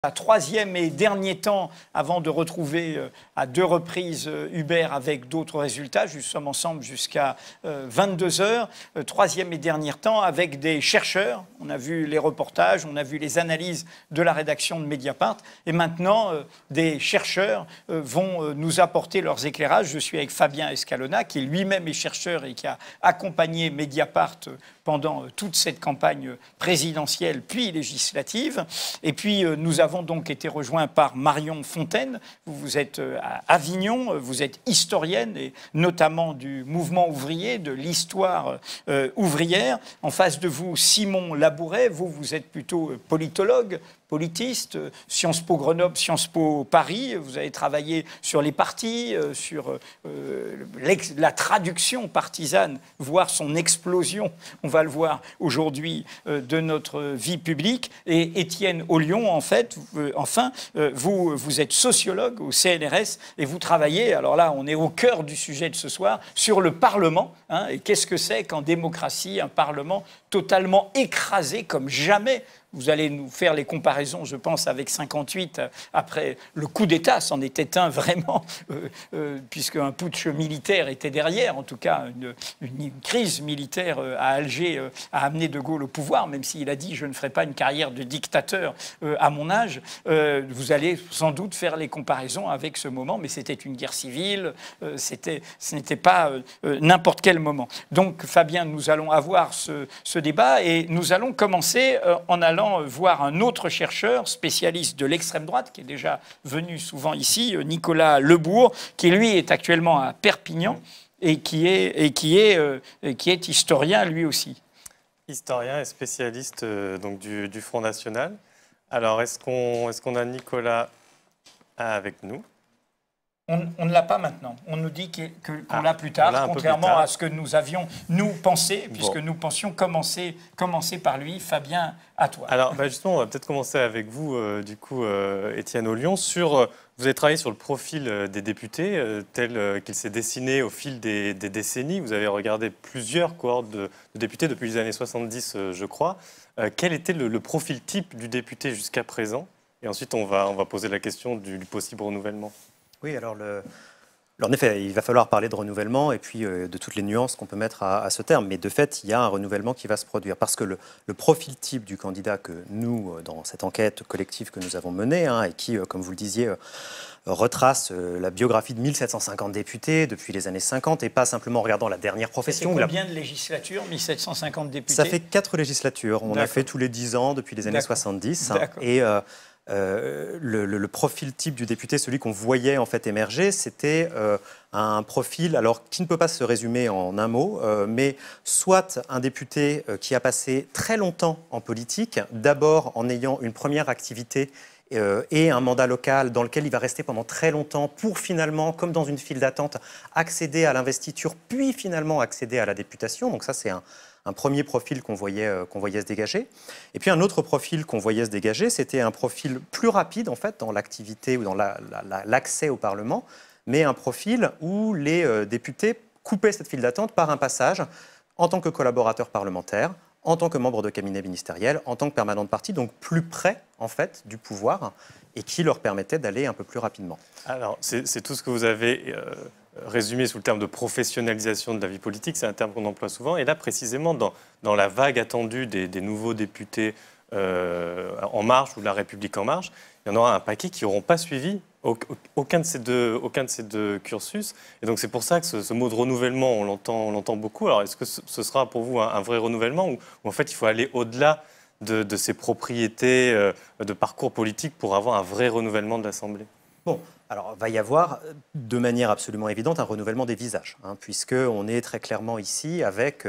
Un troisième et dernier temps, avant de retrouver à 2 reprises Hubert avec d'autres résultats. Nous sommes ensemble jusqu'à 22 h. Troisième et dernier temps avec des chercheurs. On a vu les reportages, on a vu les analyses de la rédaction de Mediapart. Et maintenant, des chercheurs vont nous apporter leurs éclairages. Je suis avec Fabien Escalona, qui lui-même est chercheur et qui a accompagné Mediapart pendant toute cette campagne présidentielle puis législative. Et puis, nous avons donc été rejoints par Marion Fontaine. Vous êtes à Avignon, vous êtes historienne, et notamment du mouvement ouvrier, de l'histoire ouvrière. En face de vous, Simon Labouret. Vous êtes plutôt politologue, politiste, Sciences Po Grenoble, Sciences Po Paris. Vous avez travaillé sur les partis, sur la traduction partisane, voire son explosion, on va le voir aujourd'hui, de notre vie publique. Et Étienne Ollion, en fait, vous êtes sociologue au CNRS et vous travaillez, alors là, on est au cœur du sujet de ce soir, sur le Parlement. Et qu'est-ce que c'est qu'en démocratie, un Parlement totalement écrasé comme jamais? Vous allez nous faire les comparaisons, je pense, avec 58, après le coup d'État. C'en était un vraiment, puisqu'un putsch militaire était derrière. En tout cas, une crise militaire à Alger a amené De Gaulle au pouvoir, même s'il a dit « je ne ferai pas une carrière de dictateur à mon âge ». Vous allez sans doute faire les comparaisons avec ce moment, mais c'était une guerre civile, ce n'était pas n'importe quel moment. Donc, Fabien, nous allons avoir ce débat et nous allons commencer en allant voir un autre chercheur spécialiste de l'extrême droite qui est déjà venu souvent ici, Nicolas Lebourg, qui lui est actuellement à Perpignan et qui est historien lui aussi. Historien et spécialiste donc du Front National. Alors, est-ce qu'on a Nicolas avec nous? On ne l'a pas maintenant. On nous dit qu'on l'a plus tard, contrairement à ce que nous avions, pensé, puisque nous pensions commencer par lui. Fabien, à toi. Alors, justement, on va peut-être commencer avec vous, Étienne Ollion. Vous avez travaillé sur le profil des députés, tel qu'il s'est dessiné au fil des décennies. Vous avez regardé plusieurs cohortes de députés depuis les années 70, je crois. Quel était le profil type du député jusqu'à présent? Et ensuite, on va poser la question du possible renouvellement. Oui, alors en effet, il va falloir parler de renouvellement et puis de toutes les nuances qu'on peut mettre à ce terme. Mais de fait, il y a un renouvellement qui va se produire. Parce que le profil type du candidat que nous, dans cette enquête collective que nous avons menée, et qui, comme vous le disiez, retrace la biographie de 1750 députés depuis les années 50 et pas simplement en regardant la dernière profession. C'est combien de législatures, 1750 députés? Ça fait 4 législatures. On a fait tous les 10 ans depuis les années 70. Et le profil type du député, celui qu'on voyait en fait émerger, c'était un profil alors qui ne peut pas se résumer en un mot, mais soit un député qui a passé très longtemps en politique, d'abord en ayant une première activité et un mandat local dans lequel il va rester pendant très longtemps pour finalement, comme dans une file d'attente, accéder à l'investiture, puis finalement accéder à la députation. Donc ça, c'est un premier profil qu'on voyait se dégager. Et puis un autre profil qu'on voyait se dégager, c'était un profil plus rapide en fait dans l'activité ou dans l'accès au Parlement, mais un profil où les députés coupaient cette file d'attente par un passage en tant que collaborateur parlementaire, en tant que membre de cabinet ministériel, en tant que permanent de parti, donc plus près en fait du pouvoir et qui leur permettait d'aller un peu plus rapidement. Alors c'est tout ce que vous avez résumé sous le terme de professionnalisation de la vie politique, c'est un terme qu'on emploie souvent. Et là, précisément, dans la vague attendue des nouveaux députés En Marche ou de La République En Marche, il y en aura un paquet qui n'auront pas suivi aucun de ces deux cursus. Et donc, c'est pour ça que ce mot de renouvellement, on l'entend beaucoup. Alors, est-ce que ce sera pour vous un vrai renouvellement ou en fait, il faut aller au-delà de ces propriétés de parcours politique pour avoir un vrai renouvellement de l'Assemblée? Bon, alors il va y avoir de manière absolument évidente un renouvellement des visages, puisqu'on est très clairement ici avec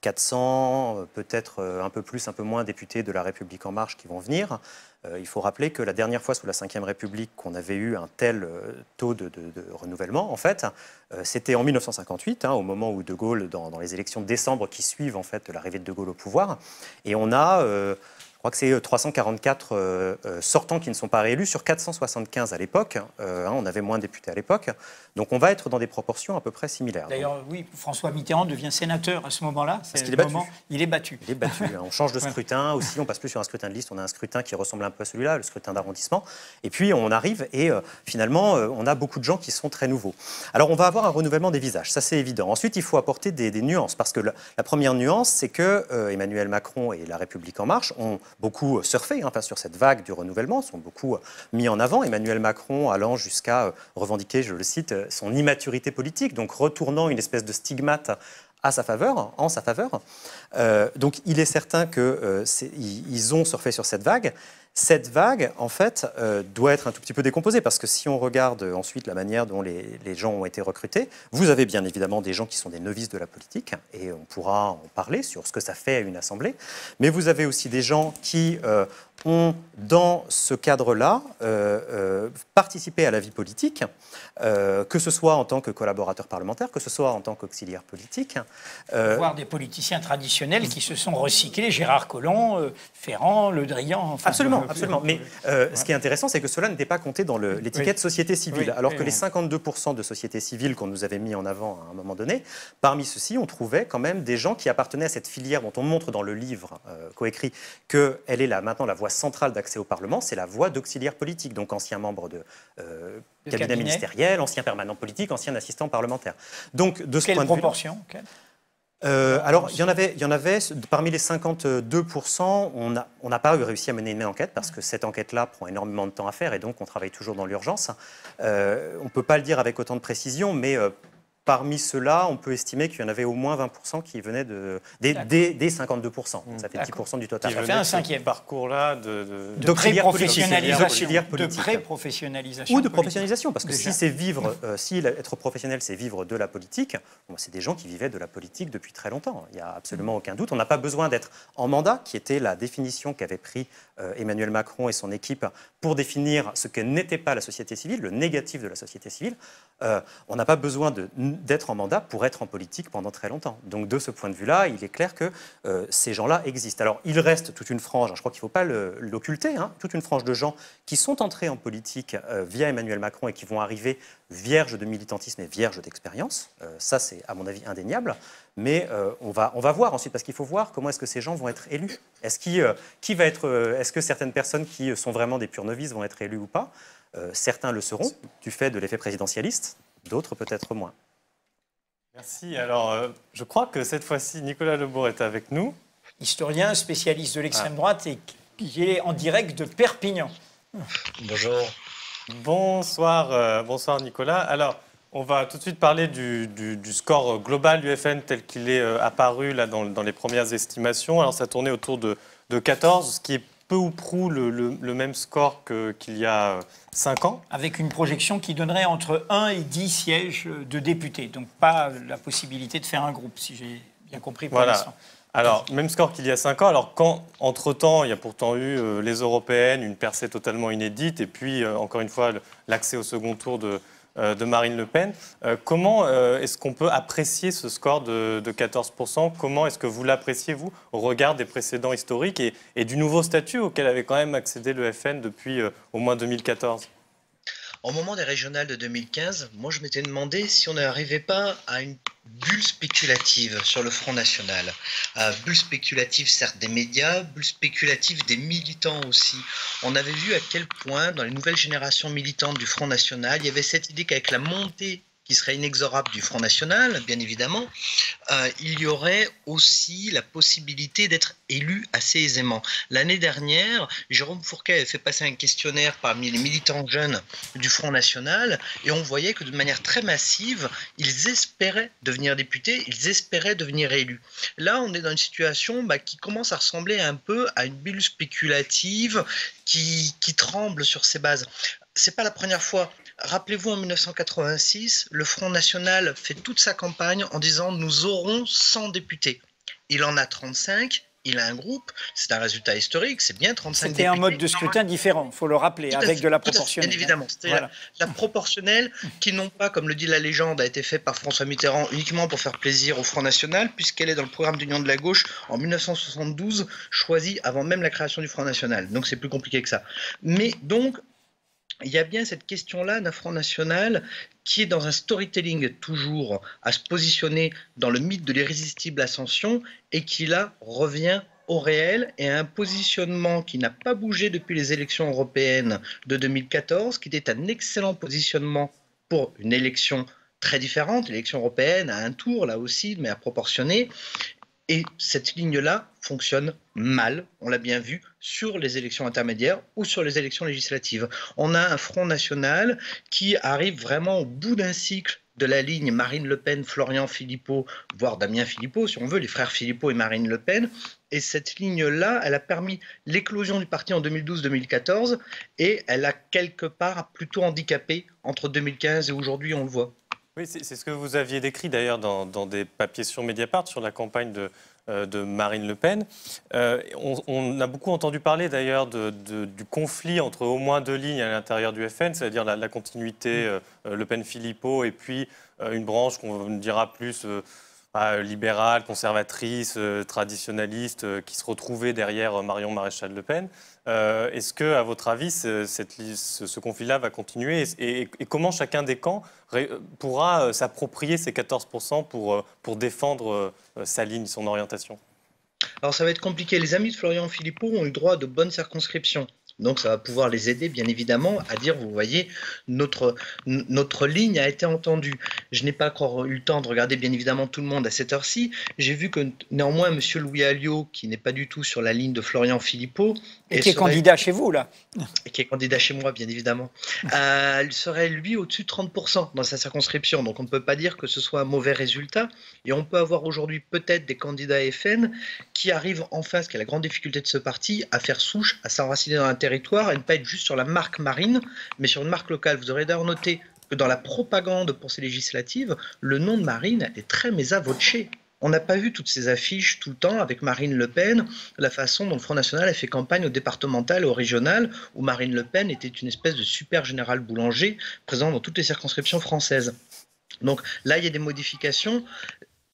400, peut-être un peu plus, un peu moins députés de La République En Marche qui vont venir. Il faut rappeler que la dernière fois sous la Ve République qu'on avait eu un tel taux de renouvellement, en fait, c'était en 1958, au moment où De Gaulle, dans les élections de décembre qui suivent en fait l'arrivée de De Gaulle au pouvoir, et on a crois que c'est 344 sortants qui ne sont pas réélus sur 475 à l'époque. On avait moins de députés à l'époque. Donc on va être dans des proportions à peu près similaires. D'ailleurs, oui, François Mitterrand devient sénateur à ce moment-là. Parce qu'il est battu. Il est battu. Il est battu. On change de scrutin aussi. On passe plus sur un scrutin de liste. On a un scrutin qui ressemble un peu à celui-là, le scrutin d'arrondissement. Et puis on arrive et finalement, on a beaucoup de gens qui sont très nouveaux. Alors on va avoir un renouvellement des visages. Ça, c'est évident. Ensuite, il faut apporter des nuances. Parce que la première nuance, c'est que Emmanuel Macron et La République En Marche ont beaucoup surfé sur cette vague du renouvellement, sont beaucoup mis en avant. Emmanuel Macron allant jusqu'à revendiquer, je le cite, son immaturité politique, donc retournant une espèce de stigmate en sa faveur. Donc il est certain qu'ils ont surfé sur cette vague. Cette vague, en fait, doit être un tout petit peu décomposée parce que si on regarde ensuite la manière dont les gens ont été recrutés, vous avez bien évidemment des gens qui sont des novices de la politique et on pourra en parler sur ce que ça fait à une assemblée, mais vous avez aussi des gens qui ont, dans ce cadre-là, participé à la vie politique, que ce soit en tant que collaborateur parlementaire, que ce soit en tant qu'auxiliaire politique. Voire des politiciens traditionnels qui se sont recyclés, Gérard Collomb, Ferrand, Le Drian. Enfin, absolument. Mais ce qui est intéressant, c'est que cela n'était pas compté dans l'étiquette société civile, alors que les 52% de société civile qu'on nous avait mis en avant à un moment donné, parmi ceux-ci, on trouvait quand même des gens qui appartenaient à cette filière dont on montre dans le livre coécrit qu'elle est maintenant la voie centrale d'accès au Parlement, c'est la voie d'auxiliaire politique, donc ancien membre de cabinet ministériel, ancien permanent politique, ancien assistant parlementaire. Donc, de ce point de vue, proportion alors, il y en avait, parmi les 52%, on n'a pas réussi à mener une enquête parce que cette enquête-là prend énormément de temps à faire et donc on travaille toujours dans l'urgence. On ne peut pas le dire avec autant de précision, mais parmi ceux-là, on peut estimer qu'il y en avait au moins 20% qui venaient des 52%. Ça fait 10% du total. Ça fait un cinquième parcours-là de pré-professionnalisation. De pré-professionnalisation. Ou de professionnalisation, parce que si être professionnel, c'est vivre de la politique, c'est des gens qui vivaient de la politique depuis très longtemps. Il n'y a absolument aucun doute. On n'a pas besoin d'être en mandat, qui était la définition qu'avait pris Emmanuel Macron et son équipe pour définir ce que n'était pas la société civile, le négatif de la société civile. On n'a pas besoin d'être en mandat pour être en politique pendant très longtemps. Donc de ce point de vue-là, il est clair que ces gens-là existent. Alors il reste toute une frange, je crois qu'il ne faut pas l'occulter, toute une frange de gens qui sont entrés en politique via Emmanuel Macron et qui vont arriver vierges de militantisme et vierges d'expérience. Ça, c'est à mon avis indéniable. Mais on va voir ensuite, parce qu'il faut voir comment est-ce que ces gens vont être élus. Est-ce que certaines personnes qui sont vraiment des purs novices vont être élues ou pas? Certains le seront, du fait de l'effet présidentialiste, d'autres peut-être moins. Merci. Alors, je crois que cette fois-ci, Nicolas Lebourg est avec nous. Historien, spécialiste de l'extrême droite et qui est en direct de Perpignan. Bonjour. Bonsoir Nicolas. Alors, on va tout de suite parler du score global du FN tel qu'il est apparu là, dans les premières estimations. Alors, ça tournait autour de 14, ce qui est peu ou prou le même score qu'il y a 5 ans. Avec une projection qui donnerait entre 1 et 10 sièges de députés. Donc pas la possibilité de faire un groupe, si j'ai bien compris pour l'instant. Alors, même score qu'il y a 5 ans. Alors, quand, entre-temps, il y a pourtant eu les européennes, une percée totalement inédite, et puis, encore une fois, l'accès au second tour de Marine Le Pen. Comment est-ce qu'on peut apprécier ce score de 14%? Comment est-ce que vous l'appréciez, vous, au regard des précédents historiques et du nouveau statut auquel avait quand même accédé le FN depuis au moins 2014? Au moment des régionales de 2015, moi je m'étais demandé si on n'arrivait pas à une bulle spéculative sur le Front National. Bulle spéculative certes des médias, bulle spéculative des militants aussi. On avait vu à quel point dans les nouvelles générations militantes du Front National, il y avait cette idée qu'avec la montée qui serait inexorable du Front National, bien évidemment, il y aurait aussi la possibilité d'être élu assez aisément. L'année dernière, Jérôme Fourquet avait fait passer un questionnaire parmi les militants jeunes du Front National et on voyait que de manière très massive, ils espéraient devenir députés, ils espéraient devenir élus. Là, on est dans une situation qui commence à ressembler un peu à une bulle spéculative qui tremble sur ses bases. C'est pas la première fois. Rappelez-vous, en 1986, le Front National fait toute sa campagne en disant « nous aurons 100 députés ». Il en a 35, il a un groupe, c'est un résultat historique, c'est bien 35 députés. C'était un mode de scrutin différent, il faut le rappeler, avec de la proportionnelle. Bien évidemment, c'est la proportionnelle qui, non pas, comme le dit la légende, a été faite par François Mitterrand uniquement pour faire plaisir au Front National, puisqu'elle est dans le programme d'Union de la Gauche en 1972, choisie avant même la création du Front National. Donc c'est plus compliqué que ça. Mais donc, il y a bien cette question-là d'un Front National qui est dans un storytelling toujours à se positionner dans le mythe de l'irrésistible ascension et qui là revient au réel et à un positionnement qui n'a pas bougé depuis les élections européennes de 2014, qui était un excellent positionnement pour une élection très différente, l'élection européenne à un tour là aussi, mais à proportionner. Et cette ligne-là fonctionne mal, on l'a bien vu, sur les élections intermédiaires ou sur les élections législatives. On a un Front National qui arrive vraiment au bout d'un cycle de la ligne Marine Le Pen, Florian Philippot, voire Damien Philippot, si on veut, les frères Philippot et Marine Le Pen. Et cette ligne-là, elle a permis l'éclosion du parti en 2012-2014 et elle a quelque part plutôt handicapé entre 2015 et aujourd'hui, on le voit. Oui, c'est ce que vous aviez décrit d'ailleurs dans des papiers sur Mediapart, sur la campagne de Marine Le Pen. On a beaucoup entendu parler d'ailleurs du conflit entre au moins deux lignes à l'intérieur du FN, c'est-à-dire la continuité Le Pen-Philippot et puis une branche qu'on dira plus libérale, conservatrice, traditionnaliste, qui se retrouvait derrière Marion Maréchal Le Pen. Est-ce que, à votre avis, ce conflit-là va continuer et comment chacun des camps pourra s'approprier ces 14% pour défendre sa ligne, son orientation? Alors ça va être compliqué. Les amis de Florian Philippot ont eu droit à de bonnes circonscriptions. Donc ça va pouvoir les aider, bien évidemment, à dire, vous voyez, notre ligne a été entendue. Je n'ai pas encore eu le temps de regarder, bien évidemment, tout le monde à cette heure-ci. J'ai vu que, néanmoins, M. Louis Alliot, qui n'est pas du tout sur la ligne de Florian Philippot... Et qui est candidat chez vous, là. Et qui est candidat chez moi, bien évidemment. Il serait, lui, au-dessus de 30% dans sa circonscription. Donc on ne peut pas dire que ce soit un mauvais résultat. Et on peut avoir aujourd'hui peut-être des candidats FN qui arrivent enfin, ce qui est la grande difficulté de ce parti, à faire souche, à s'enraciner dans un territoire et ne pas être juste sur la marque Marine, mais sur une marque locale. Vous aurez d'ailleurs noté que dans la propagande pour ces législatives, le nom de Marine est très mésavoché. On n'a pas vu toutes ces affiches tout le temps avec Marine Le Pen, la façon dont le Front National a fait campagne au départemental et au régional, où Marine Le Pen était une espèce de super général boulanger présent dans toutes les circonscriptions françaises. Donc là, il y a des modifications.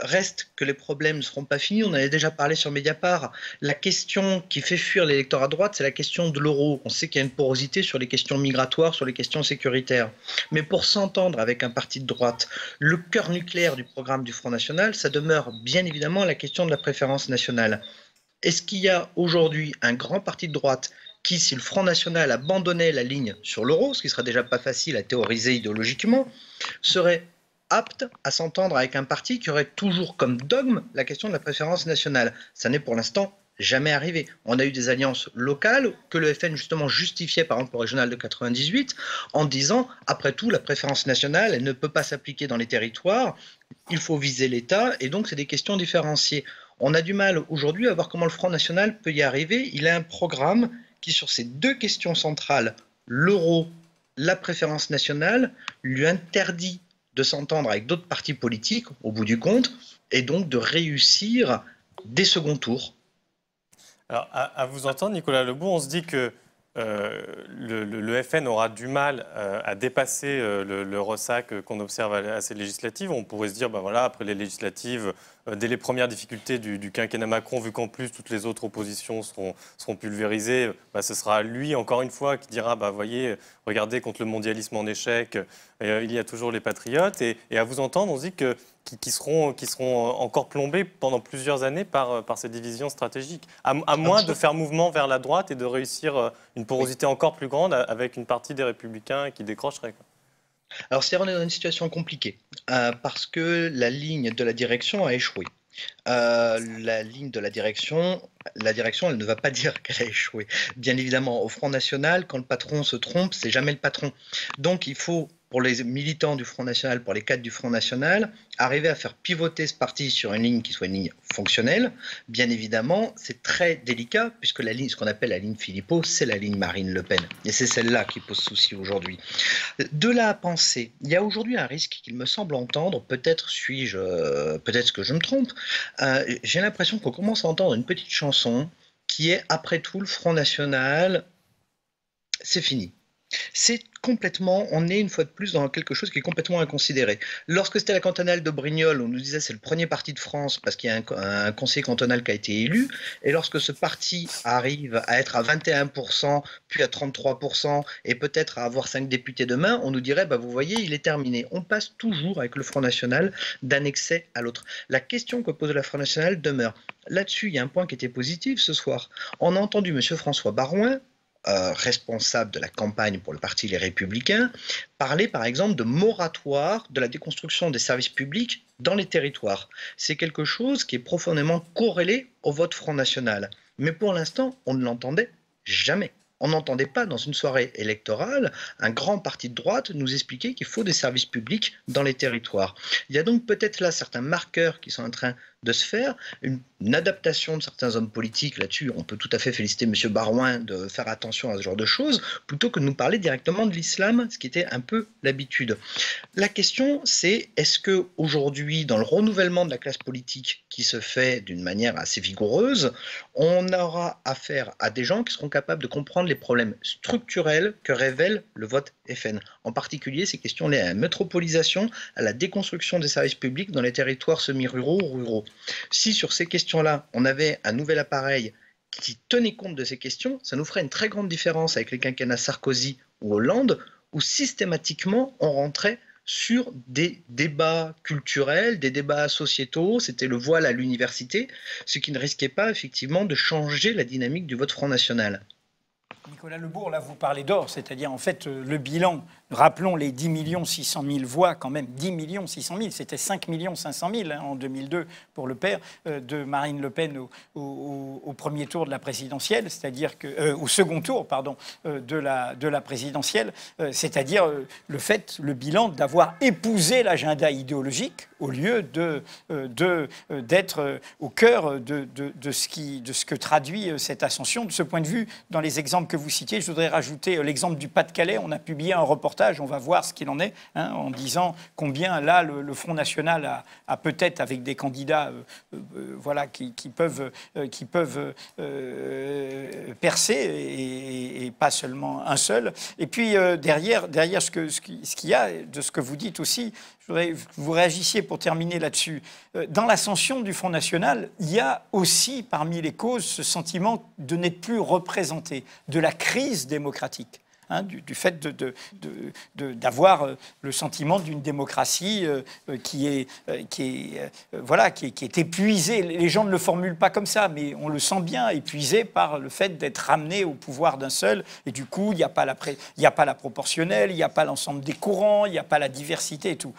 Reste que les problèmes ne seront pas finis. On en avait déjà parlé sur Mediapart. La question qui fait fuir l'électorat à droite, c'est la question de l'euro. On sait qu'il y a une porosité sur les questions migratoires, sur les questions sécuritaires. Mais pour s'entendre avec un parti de droite, le cœur nucléaire du programme du Front National, ça demeure bien évidemment la question de la préférence nationale. Est-ce qu'il y a aujourd'hui un grand parti de droite qui, si le Front National abandonnait la ligne sur l'euro, ce qui ne sera déjà pas facile à théoriser idéologiquement, serait apte à s'entendre avec un parti qui aurait toujours comme dogme la question de la préférence nationale? Ça n'est pour l'instant jamais arrivé. On a eu des alliances locales que le FN justement justifiait, par exemple au régional de 98, en disant, après tout, la préférence nationale, elle ne peut pas s'appliquer dans les territoires, il faut viser l'État, et donc c'est des questions différenciées. On a du mal aujourd'hui à voir comment le Front National peut y arriver. Il a un programme qui, sur ces deux questions centrales, l'euro, la préférence nationale, lui interdit de s'entendre avec d'autres partis politiques, au bout du compte, et donc de réussir des seconds tours. Alors, à vous entendre, Nicolas Lebaud, on se dit que le FN aura du mal à dépasser le ressac qu'on observe à ces législatives. On pourrait se dire, ben voilà, après les législatives, dès les premières difficultés du quinquennat Macron, vu qu'en plus toutes les autres oppositions seront pulvérisées, ce sera lui, encore une fois, qui dira, voyez, regardez, contre le mondialisme en échec, il y a toujours les patriotes. Et à vous entendre, on se dit qu'ils seront encore plombés pendant plusieurs années par ces divisions stratégiques, à moins de faire mouvement vers la droite et de réussir une porosité encore plus grande avec une partie des Républicains qui décrocherait, quoi. Alors, on est dans une situation compliquée, parce que la ligne de la direction a échoué. La ligne de la direction, elle ne va pas dire qu'elle a échoué. Bien évidemment, au Front National, quand le patron se trompe, c'est jamais le patron. Donc, il faut pour les militants du Front National, pour les cadres du Front National, arriver à faire pivoter ce parti sur une ligne qui soit une ligne fonctionnelle, bien évidemment, c'est très délicat, puisque la ligne, ce qu'on appelle la ligne Philippot, c'est la ligne Marine Le Pen. Et c'est celle-là qui pose souci aujourd'hui. De là à penser, il y a aujourd'hui un risque qu'il me semble entendre, peut-être peut-être que je me trompe, j'ai l'impression qu'on commence à entendre une petite chanson qui est, après tout, le Front National, c'est fini. C'est complètement, on est une fois de plus dans quelque chose qui est complètement inconsidéré. Lorsque c'était la cantonale de Brignoles, on nous disait c'est le premier parti de France parce qu'il y a un conseiller cantonal qui a été élu, et lorsque ce parti arrive à être à 21%, puis à 33%, et peut-être à avoir 5 députés demain, on nous dirait, bah, vous voyez, il est terminé. On passe toujours avec le Front National d'un excès à l'autre. La question que pose le Front National demeure. Là-dessus, il y a un point qui était positif ce soir. On a entendu M. François Baroin, responsable de la campagne pour le parti Les Républicains, parler par exemple de moratoire de la déconstruction des services publics dans les territoires. C'est quelque chose qui est profondément corrélé au vote Front National. Mais pour l'instant, on ne l'entendait jamais. On n'entendait pas dans une soirée électorale un grand parti de droite nous expliquer qu'il faut des services publics dans les territoires. Il y a donc peut-être là certains marqueurs qui sont en train de se faire, une adaptation de certains hommes politiques là-dessus. On peut tout à fait féliciter M. Baroin de faire attention à ce genre de choses, plutôt que de nous parler directement de l'islam, ce qui était un peu l'habitude. La question, c'est est-ce qu'aujourd'hui, dans le renouvellement de la classe politique qui se fait d'une manière assez vigoureuse, on aura affaire à des gens qui seront capables de comprendre les problèmes structurels que révèle le vote FN. En particulier, ces questions liées à la métropolisation, à la déconstruction des services publics dans les territoires semi-ruraux ou ruraux. Si sur ces questions-là, on avait un nouvel appareil qui tenait compte de ces questions, ça nous ferait une très grande différence avec les quinquennats Sarkozy ou Hollande, où systématiquement on rentrait sur des débats culturels, des débats sociétaux, c'était le voile à l'université, ce qui ne risquait pas effectivement de changer la dynamique du vote Front National. Nicolas Lebourg, là, vous parlez d'or, c'est-à-dire, en fait, le bilan, rappelons les 10 600 000 voix, quand même, 10 600 000, c'était 5 500 000 hein, en 2002 pour le père de Marine Le Pen au premier tour de la présidentielle, c'est-à-dire que, au second tour, pardon, de la présidentielle, c'est-à-dire le bilan d'avoir épousé l'agenda idéologique au lieu d'être au cœur de ce que traduit cette ascension. De ce point de vue, dans les exemples que vous citiez, je voudrais rajouter l'exemple du Pas-de-Calais. On a publié un reportage, on va voir ce qu'il en est, hein, en disant combien là le Front National a peut-être avec des candidats voilà, qui peuvent percer et pas seulement un seul. Et puis derrière ce qu'il y a, de ce que vous dites aussi, je voudrais que vous réagissiez pour terminer là-dessus. Dans l'ascension du Front National, il y a aussi parmi les causes ce sentiment de n'être plus représenté, de la crise démocratique. Hein, du fait d'avoir le sentiment d'une démocratie qui est épuisée. Les gens ne le formulent pas comme ça, mais on le sent bien, épuisé par le fait d'être ramené au pouvoir d'un seul. Et du coup, il n'y a pas la proportionnelle, il n'y a pas l'ensemble des courants, il n'y a pas la diversité et tout.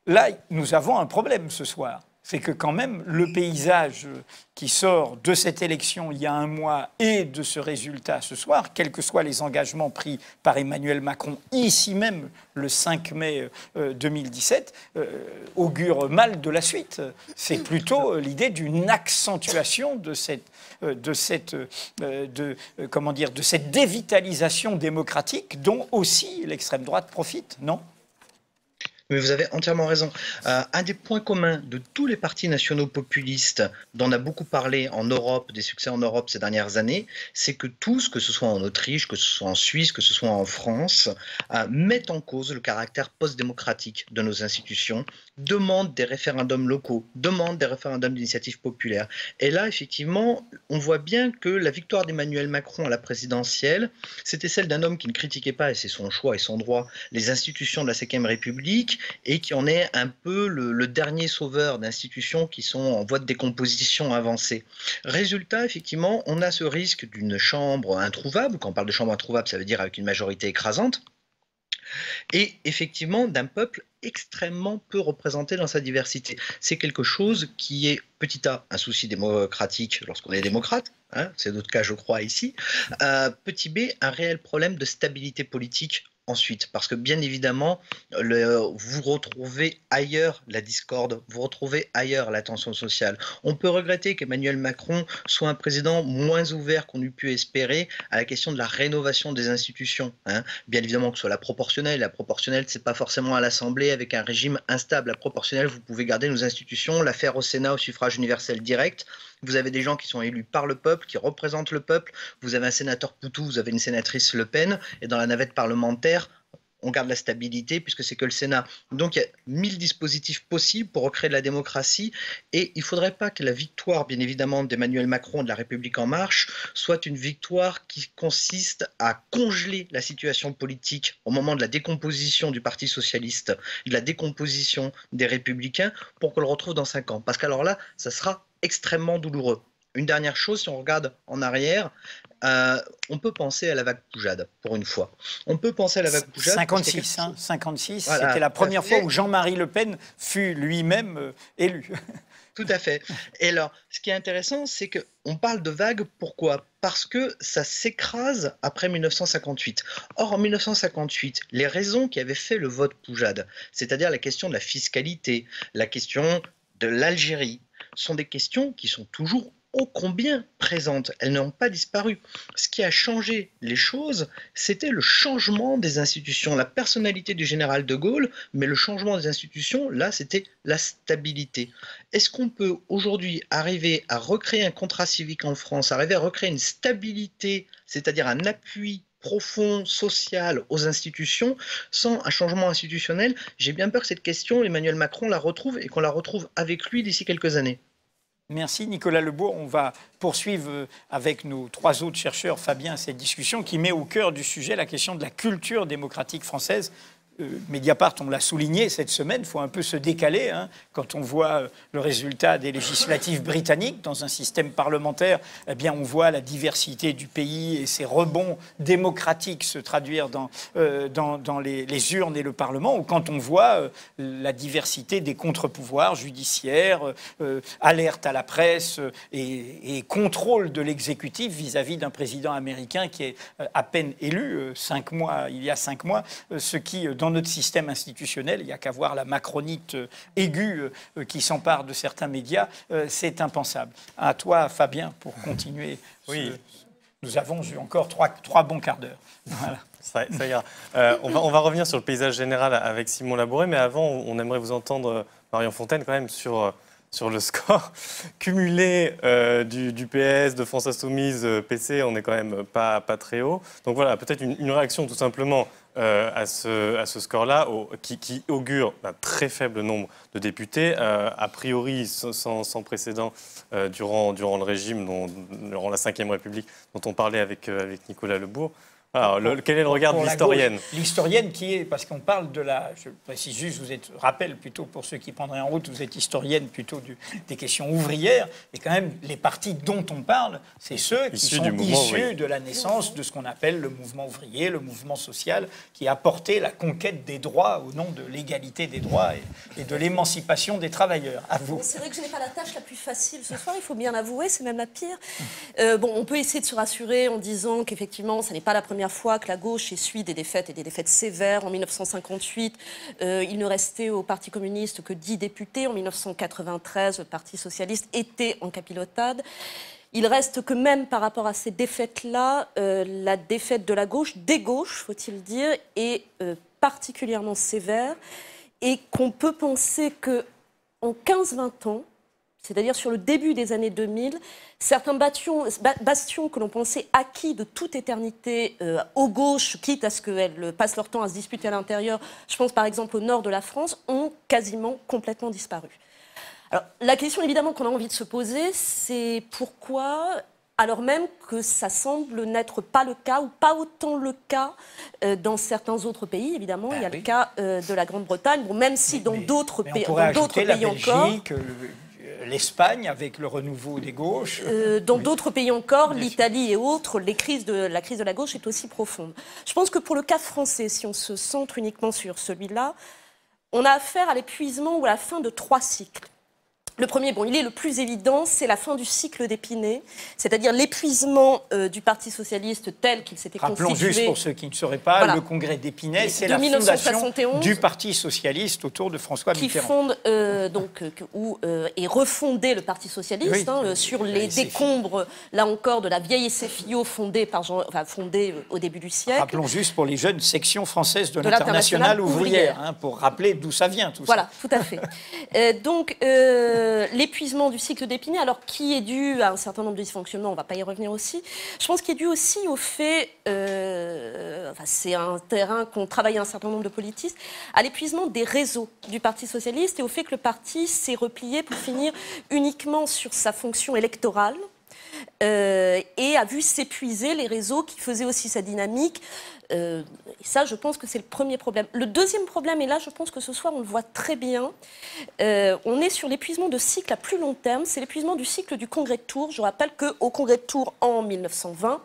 Là, nous avons un problème ce soir. C'est que quand même, le paysage qui sort de cette élection il y a un mois et de ce résultat ce soir, quels que soient les engagements pris par Emmanuel Macron, ici même le 5 mai 2017, augure mal de la suite. C'est plutôt l'idée d'une accentuation de cette dévitalisation démocratique dont aussi l'extrême droite profite, non ? Mais vous avez entièrement raison. Un des points communs de tous les partis nationaux populistes dont on a beaucoup parlé en Europe, des succès en Europe ces dernières années, c'est que tous, que ce soit en Autriche, que ce soit en Suisse, que ce soit en France, mettent en cause le caractère post-démocratique de nos institutions, demandent des référendums locaux, demandent des référendums d'initiative populaire. Et là, effectivement, on voit bien que la victoire d'Emmanuel Macron à la présidentielle, c'était celle d'un homme qui ne critiquait pas, et c'est son choix et son droit, les institutions de la Ve République, et qui en est un peu le dernier sauveur d'institutions qui sont en voie de décomposition avancée. Résultat, effectivement, on a ce risque d'une chambre introuvable. Quand on parle de chambre introuvable, ça veut dire avec une majorité écrasante. Et effectivement, d'un peuple extrêmement peu représenté dans sa diversité. C'est quelque chose qui est, petit a, un souci démocratique lorsqu'on est démocrate, hein, c'est notre cas je crois ici, petit b, un réel problème de stabilité politique ensuite, parce que bien évidemment, vous retrouvez ailleurs la discorde, vous retrouvez ailleurs la tension sociale. On peut regretter qu'Emmanuel Macron soit un président moins ouvert qu'on eût pu espérer à la question de la rénovation des institutions. Bien évidemment que ce soit la proportionnelle, c'est pas forcément à l'Assemblée avec un régime instable. La proportionnelle, vous pouvez garder nos institutions, la faire au Sénat au suffrage universel direct. Vous avez des gens qui sont élus par le peuple, qui représentent le peuple. Vous avez un sénateur Poutou, vous avez une sénatrice Le Pen. Et dans la navette parlementaire, on garde la stabilité puisque c'est que le Sénat. Donc il y a 1000 dispositifs possibles pour recréer de la démocratie. Et il ne faudrait pas que la victoire, bien évidemment, d'Emmanuel Macron de la République En Marche soit une victoire qui consiste à congeler la situation politique au moment de la décomposition du Parti socialiste, de la décomposition des Républicains, pour qu'on le retrouve dans 5 ans. Parce qu'alors là, ça sera extrêmement douloureux. Une dernière chose, si on regarde en arrière, on peut penser à la vague Poujade, pour une fois. On peut penser à la vague Poujade. 56, 56, voilà, c'était la première fois où Jean-Marie Le Pen fut lui-même élu. Tout à fait. Et alors, ce qui est intéressant, c'est qu'on parle de vague, pourquoi ? Parce que ça s'écrase après 1958. Or, en 1958, les raisons qui avaient fait le vote Poujade, c'est-à-dire la question de la fiscalité, la question de l'Algérie, sont des questions qui sont toujours ô combien présentes. Elles n'ont pas disparu. Ce qui a changé les choses, c'était le changement des institutions, la personnalité du général de Gaulle, mais le changement des institutions, là, c'était la stabilité. Est-ce qu'on peut aujourd'hui arriver à recréer un contrat civique en France, arriver à recréer une stabilité, c'est-à-dire un appui profond, social aux institutions, sans un changement institutionnel? J'ai bien peur que cette question, Emmanuel Macron la retrouve et qu'on la retrouve avec lui d'ici quelques années. Merci Nicolas Lebourg. On va poursuivre avec nos 3 autres chercheurs, Fabien, cette discussion qui met au cœur du sujet la question de la culture démocratique française. Mediapart, on l'a souligné cette semaine, il faut un peu se décaler quand on voit le résultat des législatives britanniques dans un système parlementaire. Eh bien, on voit la diversité du pays et ses rebonds démocratiques se traduire dans les urnes et le Parlement, ou quand on voit la diversité des contre-pouvoirs judiciaires, alerte à la presse et contrôle de l'exécutif vis-à-vis d'un président américain qui est à peine élu il y a 5 mois, ce qui dans notre système institutionnel, il n'y a qu'à voir la macronite aiguë qui s'empare de certains médias, c'est impensable. À toi, Fabien, pour continuer. Oui. Nous avons eu encore 3 bons quarts d'heure. Voilà. Ça ira. On va revenir sur le paysage général avec Simon Labouré, mais avant, on aimerait vous entendre, Marion Fontaine, quand même, sur le score cumulé du PS, de France Insoumise, PC, on n'est quand même pas très haut. Donc voilà, peut-être une réaction tout simplement à ce score-là, qui augure d'un très faible nombre de députés, a priori sans précédent durant le régime, durant la Ve République, dont on parlait avec Nicolas Lebourg. Alors, quel est le regard de l'historienne ? L'historienne qui est, parce qu'on parle de je précise juste, rappelle plutôt pour ceux qui prendraient en route, vous êtes historienne plutôt des questions ouvrières, et quand même les partis dont on parle, c'est ceux qui sont issus de la naissance de ce qu'on appelle le mouvement ouvrier, le mouvement social, qui a porté la conquête des droits au nom de l'égalité des droits et de l'émancipation des travailleurs. À vous. C'est vrai que je n'ai pas la tâche la plus facile ce soir, il faut bien l'avouer, c'est même la pire. On peut essayer de se rassurer en disant qu'effectivement, ça n'est pas la première fois que la gauche essuie des défaites et des défaites sévères. En 1958, il ne restait au Parti communiste que 10 députés. En 1993, le Parti socialiste était en capilotade. Il reste que même par rapport à ces défaites-là, la défaite de la gauche, des gauches, faut-il dire, est particulièrement sévère et qu'on peut penser qu'en 15-20 ans, c'est-à-dire sur le début des années 2000, certains bastions que l'on pensait acquis de toute éternité aux gauches, quitte à ce qu'elles passent leur temps à se disputer à l'intérieur, je pense par exemple au nord de la France, ont quasiment complètement disparu. Alors, la question évidemment qu'on a envie de se poser, c'est pourquoi, alors même que ça semble n'être pas le cas, ou pas autant le cas dans certains autres pays, évidemment, il y a le cas de la Grande-Bretagne, même si dans d'autres pays encore... L'Espagne, avec le renouveau des gauches. Dans d'autres pays encore, l'Italie et autres, la crise de la gauche est aussi profonde. Je pense que pour le cas français, si on se centre uniquement sur celui-là, on a affaire à l'épuisement ou à la fin de 3 cycles. Le premier, bon, il est le plus évident, c'est la fin du cycle d'Épinay, c'est-à-dire l'épuisement du Parti socialiste tel qu'il s'était constitué. Rappelons juste pour ceux qui ne sauraient pas, le congrès d'Épinay, c'est la fondation du Parti socialiste autour de François Mitterrand. Qui fonde, où est refondé le Parti socialiste, sur les décombres, là encore, de la vieille SFIO fondée au début du siècle. Rappelons juste pour les jeunes sections françaises de l'Internationale ouvrière, pour rappeler d'où ça vient, tout ça. Voilà, tout à fait. L'épuisement du cycle d'Épinay, alors qui est dû à un certain nombre de dysfonctionnements, on ne va pas y revenir aussi. Je pense qu'il est dû aussi au fait, c'est un terrain qu'ont travaillé un certain nombre de politistes, à l'épuisement des réseaux du Parti socialiste et au fait que le parti s'est replié pour finir uniquement sur sa fonction électorale. Et a vu s'épuiser les réseaux qui faisaient aussi sa dynamique. Et ça, je pense que c'est le premier problème. Le deuxième problème, et là, je pense que ce soir, on le voit très bien, on est sur l'épuisement de cycle à plus long terme. C'est l'épuisement du cycle du Congrès de Tours. Je rappelle qu'au Congrès de Tours, en 1920,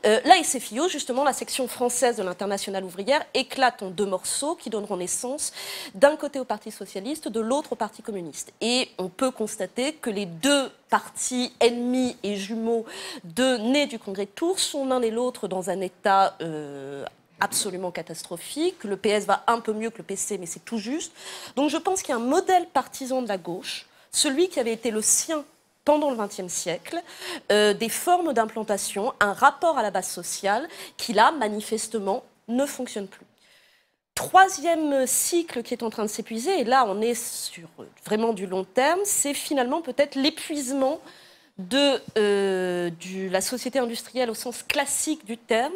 la SFIO, justement, la section française de l'Internationale ouvrière, éclate en deux morceaux qui donneront naissance d'un côté au Parti socialiste, de l'autre au Parti communiste. Et on peut constater que les deux partis ennemis et jumeaux nés du Congrès de Tours sont l'un et l'autre dans un état absolument catastrophique. Le PS va un peu mieux que le PC, mais c'est tout juste. Donc je pense qu'il y a un modèle partisan de la gauche, celui qui avait été le sien pendant le XXe siècle, des formes d'implantation, un rapport à la base sociale qui, là, manifestement, ne fonctionne plus. Troisième cycle qui est en train de s'épuiser, et là on est sur vraiment du long terme, c'est finalement peut-être l'épuisement de la société industrielle au sens classique du terme,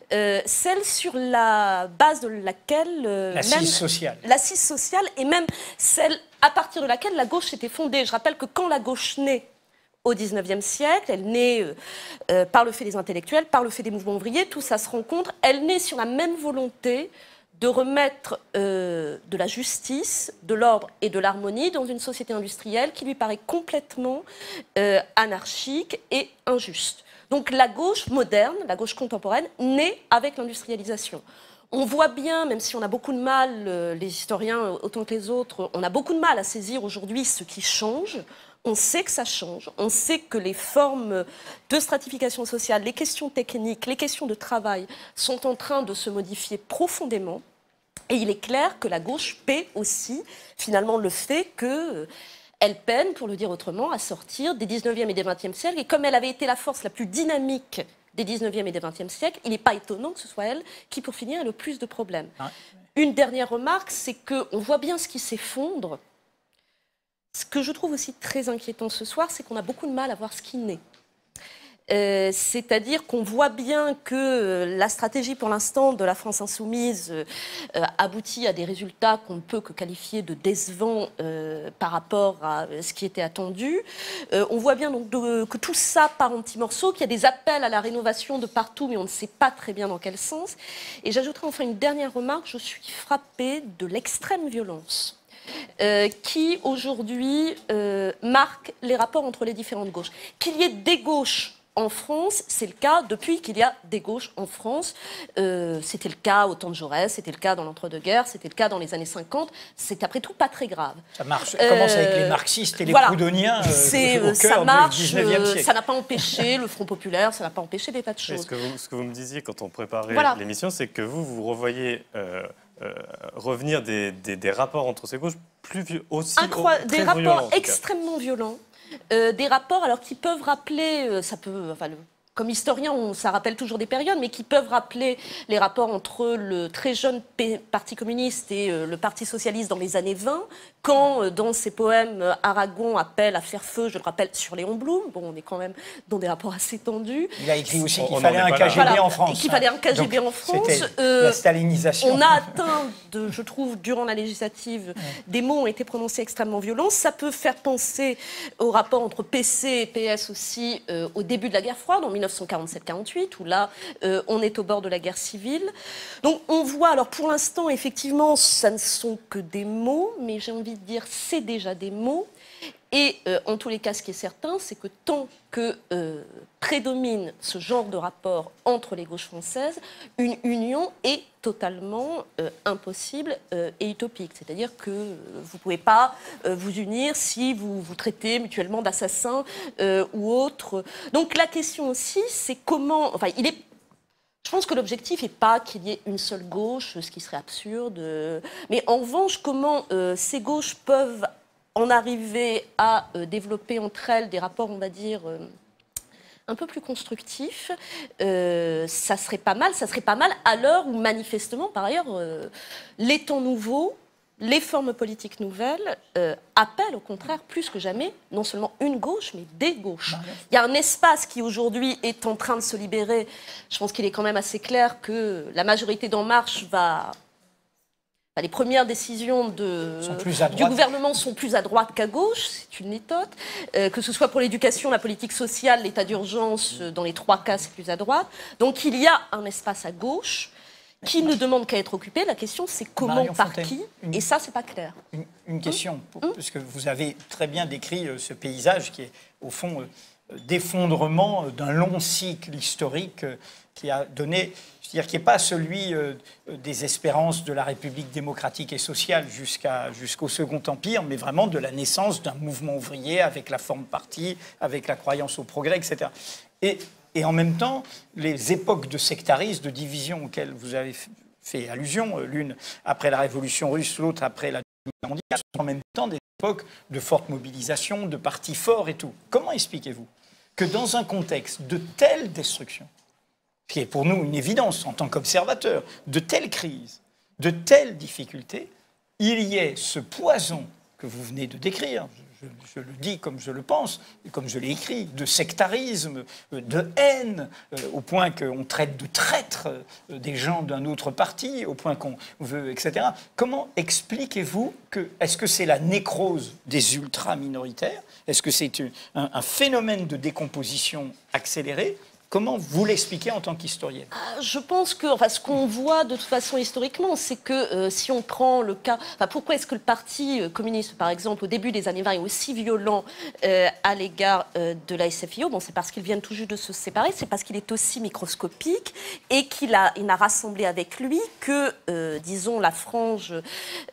celle sur la base de laquelle... l'assise sociale. L'assise sociale, et même celle à partir de laquelle la gauche s'était fondée. Je rappelle que quand la gauche naît au XIXe siècle, elle naît par le fait des intellectuels, par le fait des mouvements ouvriers, tout ça se rencontre, elle naît sur la même volonté de remettre de la justice, de l'ordre et de l'harmonie dans une société industrielle qui lui paraît complètement anarchique et injuste. Donc la gauche moderne, la gauche contemporaine, naît avec l'industrialisation. On voit bien, même si on a beaucoup de mal, les historiens autant que les autres, on a beaucoup de mal à saisir aujourd'hui ce qui change. On sait que ça change, on sait que les formes de stratification sociale, les questions techniques, les questions de travail sont en train de se modifier profondément. Et il est clair que la gauche paie aussi, finalement, le fait qu'elle peine, pour le dire autrement, à sortir des 19e et des 20e siècles. Et comme elle avait été la force la plus dynamique des 19e et des 20e siècles, il n'est pas étonnant que ce soit elle qui, pour finir, ait le plus de problèmes. Une dernière remarque, c'est qu'on voit bien ce qui s'effondre. Ce que je trouve aussi très inquiétant ce soir, c'est qu'on a beaucoup de mal à voir ce qui naît. C'est-à-dire qu'on voit bien que la stratégie pour l'instant de la France insoumise aboutit à des résultats qu'on ne peut que qualifier de décevants par rapport à ce qui était attendu. On voit bien donc que tout ça part en petits morceaux, qu'il y a des appels à la rénovation de partout, mais on ne sait pas très bien dans quel sens. Et j'ajouterai enfin une dernière remarque, je suis frappée de l'extrême violence qui aujourd'hui marque les rapports entre les différentes gauches. Qu'il y ait des gauches en France, c'est le cas depuis qu'il y a des gauches en France. C'était le cas au temps de Jaurès, c'était le cas dans l'entre-deux-guerres, c'était le cas dans les années 50. C'est après tout pas très grave. Ça marche. Ça commence avec les marxistes et les proudhoniens au cœur du 19e siècle. Ça n'a pas empêché le Front populaire, ça n'a pas empêché des tas de choses. Ce que vous me disiez quand on préparait l'émission, c'est que vous revoyez revenir des rapports entre ces gauches des rapports extrêmement violents. Des rapports alors qui peuvent rappeler, comme historien, ça rappelle toujours des périodes, mais qui peuvent rappeler les rapports entre le très jeune Parti communiste et le Parti socialiste dans les années 20, quand, dans ses poèmes, Aragon appelle à faire feu, je le rappelle, sur Léon Blum. Bon, on est quand même dans des rapports assez tendus. Il a écrit aussi qu'il fallait un KGB en France. Qu'il fallait un KGB en France. La stalinisation. On a atteint, je trouve, durant la législative, des mots ont été prononcés extrêmement violents. Ça peut faire penser au rapport entre PC et PS aussi au début de la guerre froide, en 1947-48, où là, on est au bord de la guerre civile. Donc on voit, alors pour l'instant, effectivement, ça ne sont que des mots, mais j'ai envie de dire, c'est déjà des mots. Et en tous les cas, ce qui est certain, c'est que tant que prédomine ce genre de rapport entre les gauches françaises, une union est totalement impossible et utopique. C'est-à-dire que vous ne pouvez pas vous unir si vous vous traitez mutuellement d'assassins ou autres. Donc la question aussi, c'est comment... Enfin, je pense que l'objectif n'est pas qu'il y ait une seule gauche, ce qui serait absurde. Mais en revanche, comment ces gauches peuvent en arriver à développer entre elles des rapports, on va dire, un peu plus constructifs, ça serait pas mal. Ça serait pas mal à l'heure où, manifestement, par ailleurs, les temps nouveaux, les formes politiques nouvelles appellent, au contraire, plus que jamais, non seulement une gauche, mais des gauches. Il y a un espace qui, aujourd'hui, est en train de se libérer. Je pense qu'il est quand même assez clair que la majorité d'En Marche va... Les premières décisions du gouvernement sont plus à droite qu'à gauche, c'est une méthode. Que ce soit pour l'éducation, la politique sociale, l'état d'urgence, dans les 3 cas, c'est plus à droite. Donc il y a un espace à gauche qui ne demande qu'à être occupé. La question, c'est comment, Marion par Fontaine, qui, et ça, c'est pas clair. Une question, parce que vous avez très bien décrit ce paysage qui est, au fond, d'effondrement d'un long cycle historique qui a donné... C'est-à-dire qui n'est pas celui des espérances de la République démocratique et sociale jusqu'au Second Empire, mais vraiment de la naissance d'un mouvement ouvrier avec la forme parti, avec la croyance au progrès, etc. Et en même temps, les époques de sectarisme, de division auxquelles vous avez fait allusion, l'une après la Révolution russe, l'autre après la Deuxième Guerre mondiale, sont en même temps des époques de forte mobilisation, de partis forts et tout. Comment expliquez-vous que dans un contexte de telle destruction, qui est pour nous une évidence en tant qu'observateurs, de telles crises, de telles difficultés, il y ait ce poison que vous venez de décrire, je le dis comme je le pense, et comme je l'ai écrit, de sectarisme, de haine, au point qu'on traite de traîtres des gens d'un autre parti, au point qu'on veut, etc. Comment expliquez-vous que... Est-ce que c'est la nécrose des ultra-minoritaires? Est-ce que c'est un phénomène de décomposition accéléré? Comment vous l'expliquez en tant qu'historienne? Je pense que, ce qu'on voit de toute façon historiquement, c'est que si on prend le cas... pourquoi est-ce que le Parti communiste, par exemple, au début des années 20, est aussi violent à l'égard de la SFIO? Bon, c'est parce qu'ils viennent tout juste de se séparer, c'est parce qu'il est aussi microscopique et qu'il n'a rassemblé avec lui que, disons, la frange...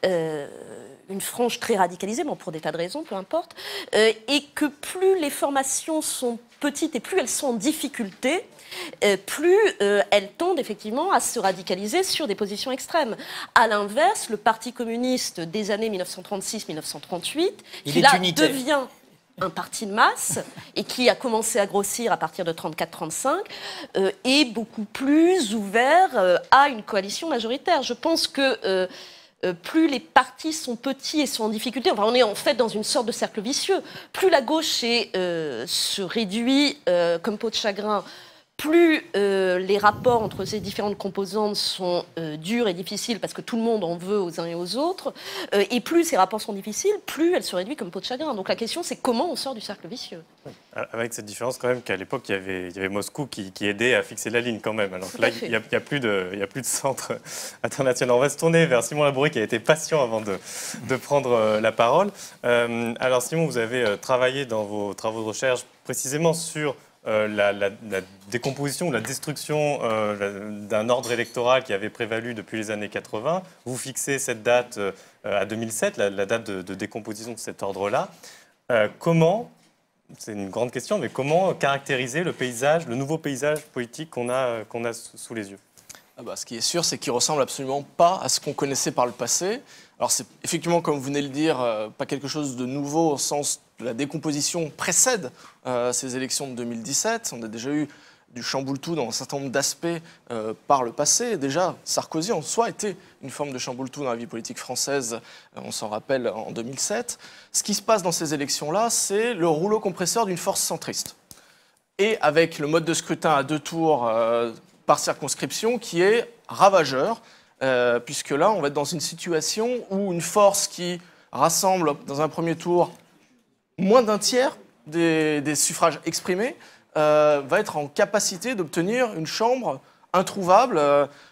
une frange très radicalisée, bon, pour des tas de raisons, peu importe, et que plus les formations sont petites et plus elles sont en difficulté, plus elles tendent effectivement à se radicaliser sur des positions extrêmes. À l'inverse, le Parti communiste des années 1936-1938, qui là devient un parti de masse et qui a commencé à grossir à partir de 34-35, est beaucoup plus ouvert à une coalition majoritaire. Je pense que plus les partis sont petits et sont en difficulté, on est en fait dans une sorte de cercle vicieux, plus la gauche se réduit comme peau de chagrin, plus les rapports entre ces différentes composantes sont durs et difficiles parce que tout le monde en veut aux uns et aux autres, et plus ces rapports sont difficiles, plus elle se réduit comme peau de chagrin. Donc la question, c'est comment on sort du cercle vicieux. Avec cette différence quand même qu'à l'époque, il y avait Moscou qui aidait à fixer la ligne quand même. Alors que là, il n'y a plus de centre international. On va se tourner vers Simon Labourie qui a été patient avant de prendre la parole. Alors Simon, vous avez travaillé dans vos travaux de recherche précisément sur la décomposition ou la destruction d'un ordre électoral qui avait prévalu depuis les années 80. Vous fixez cette date à 2007, la date de décomposition de cet ordre-là. Comment, c'est une grande question, mais comment caractériser le nouveau paysage politique qu'on a sous les yeux? Ce qui est sûr, c'est qu'il ne ressemble absolument pas à ce qu'on connaissait par le passé. Alors c'est effectivement, comme vous venez de le dire, pas quelque chose de nouveau au sens de la décomposition précède ces élections de 2017. On a déjà eu du chamboule-tout dans un certain nombre d'aspects par le passé. Déjà, Sarkozy en soi était une forme de chamboule-tout dans la vie politique française, on s'en rappelle en 2007. Ce qui se passe dans ces élections-là, c'est le rouleau compresseur d'une force centriste. Et avec le mode de scrutin à 2 tours par circonscription qui est ravageur, puisque là, on va être dans une situation où une force qui rassemble dans un premier tour moins d'un tiers des suffrages exprimés va être en capacité d'obtenir une chambre introuvable,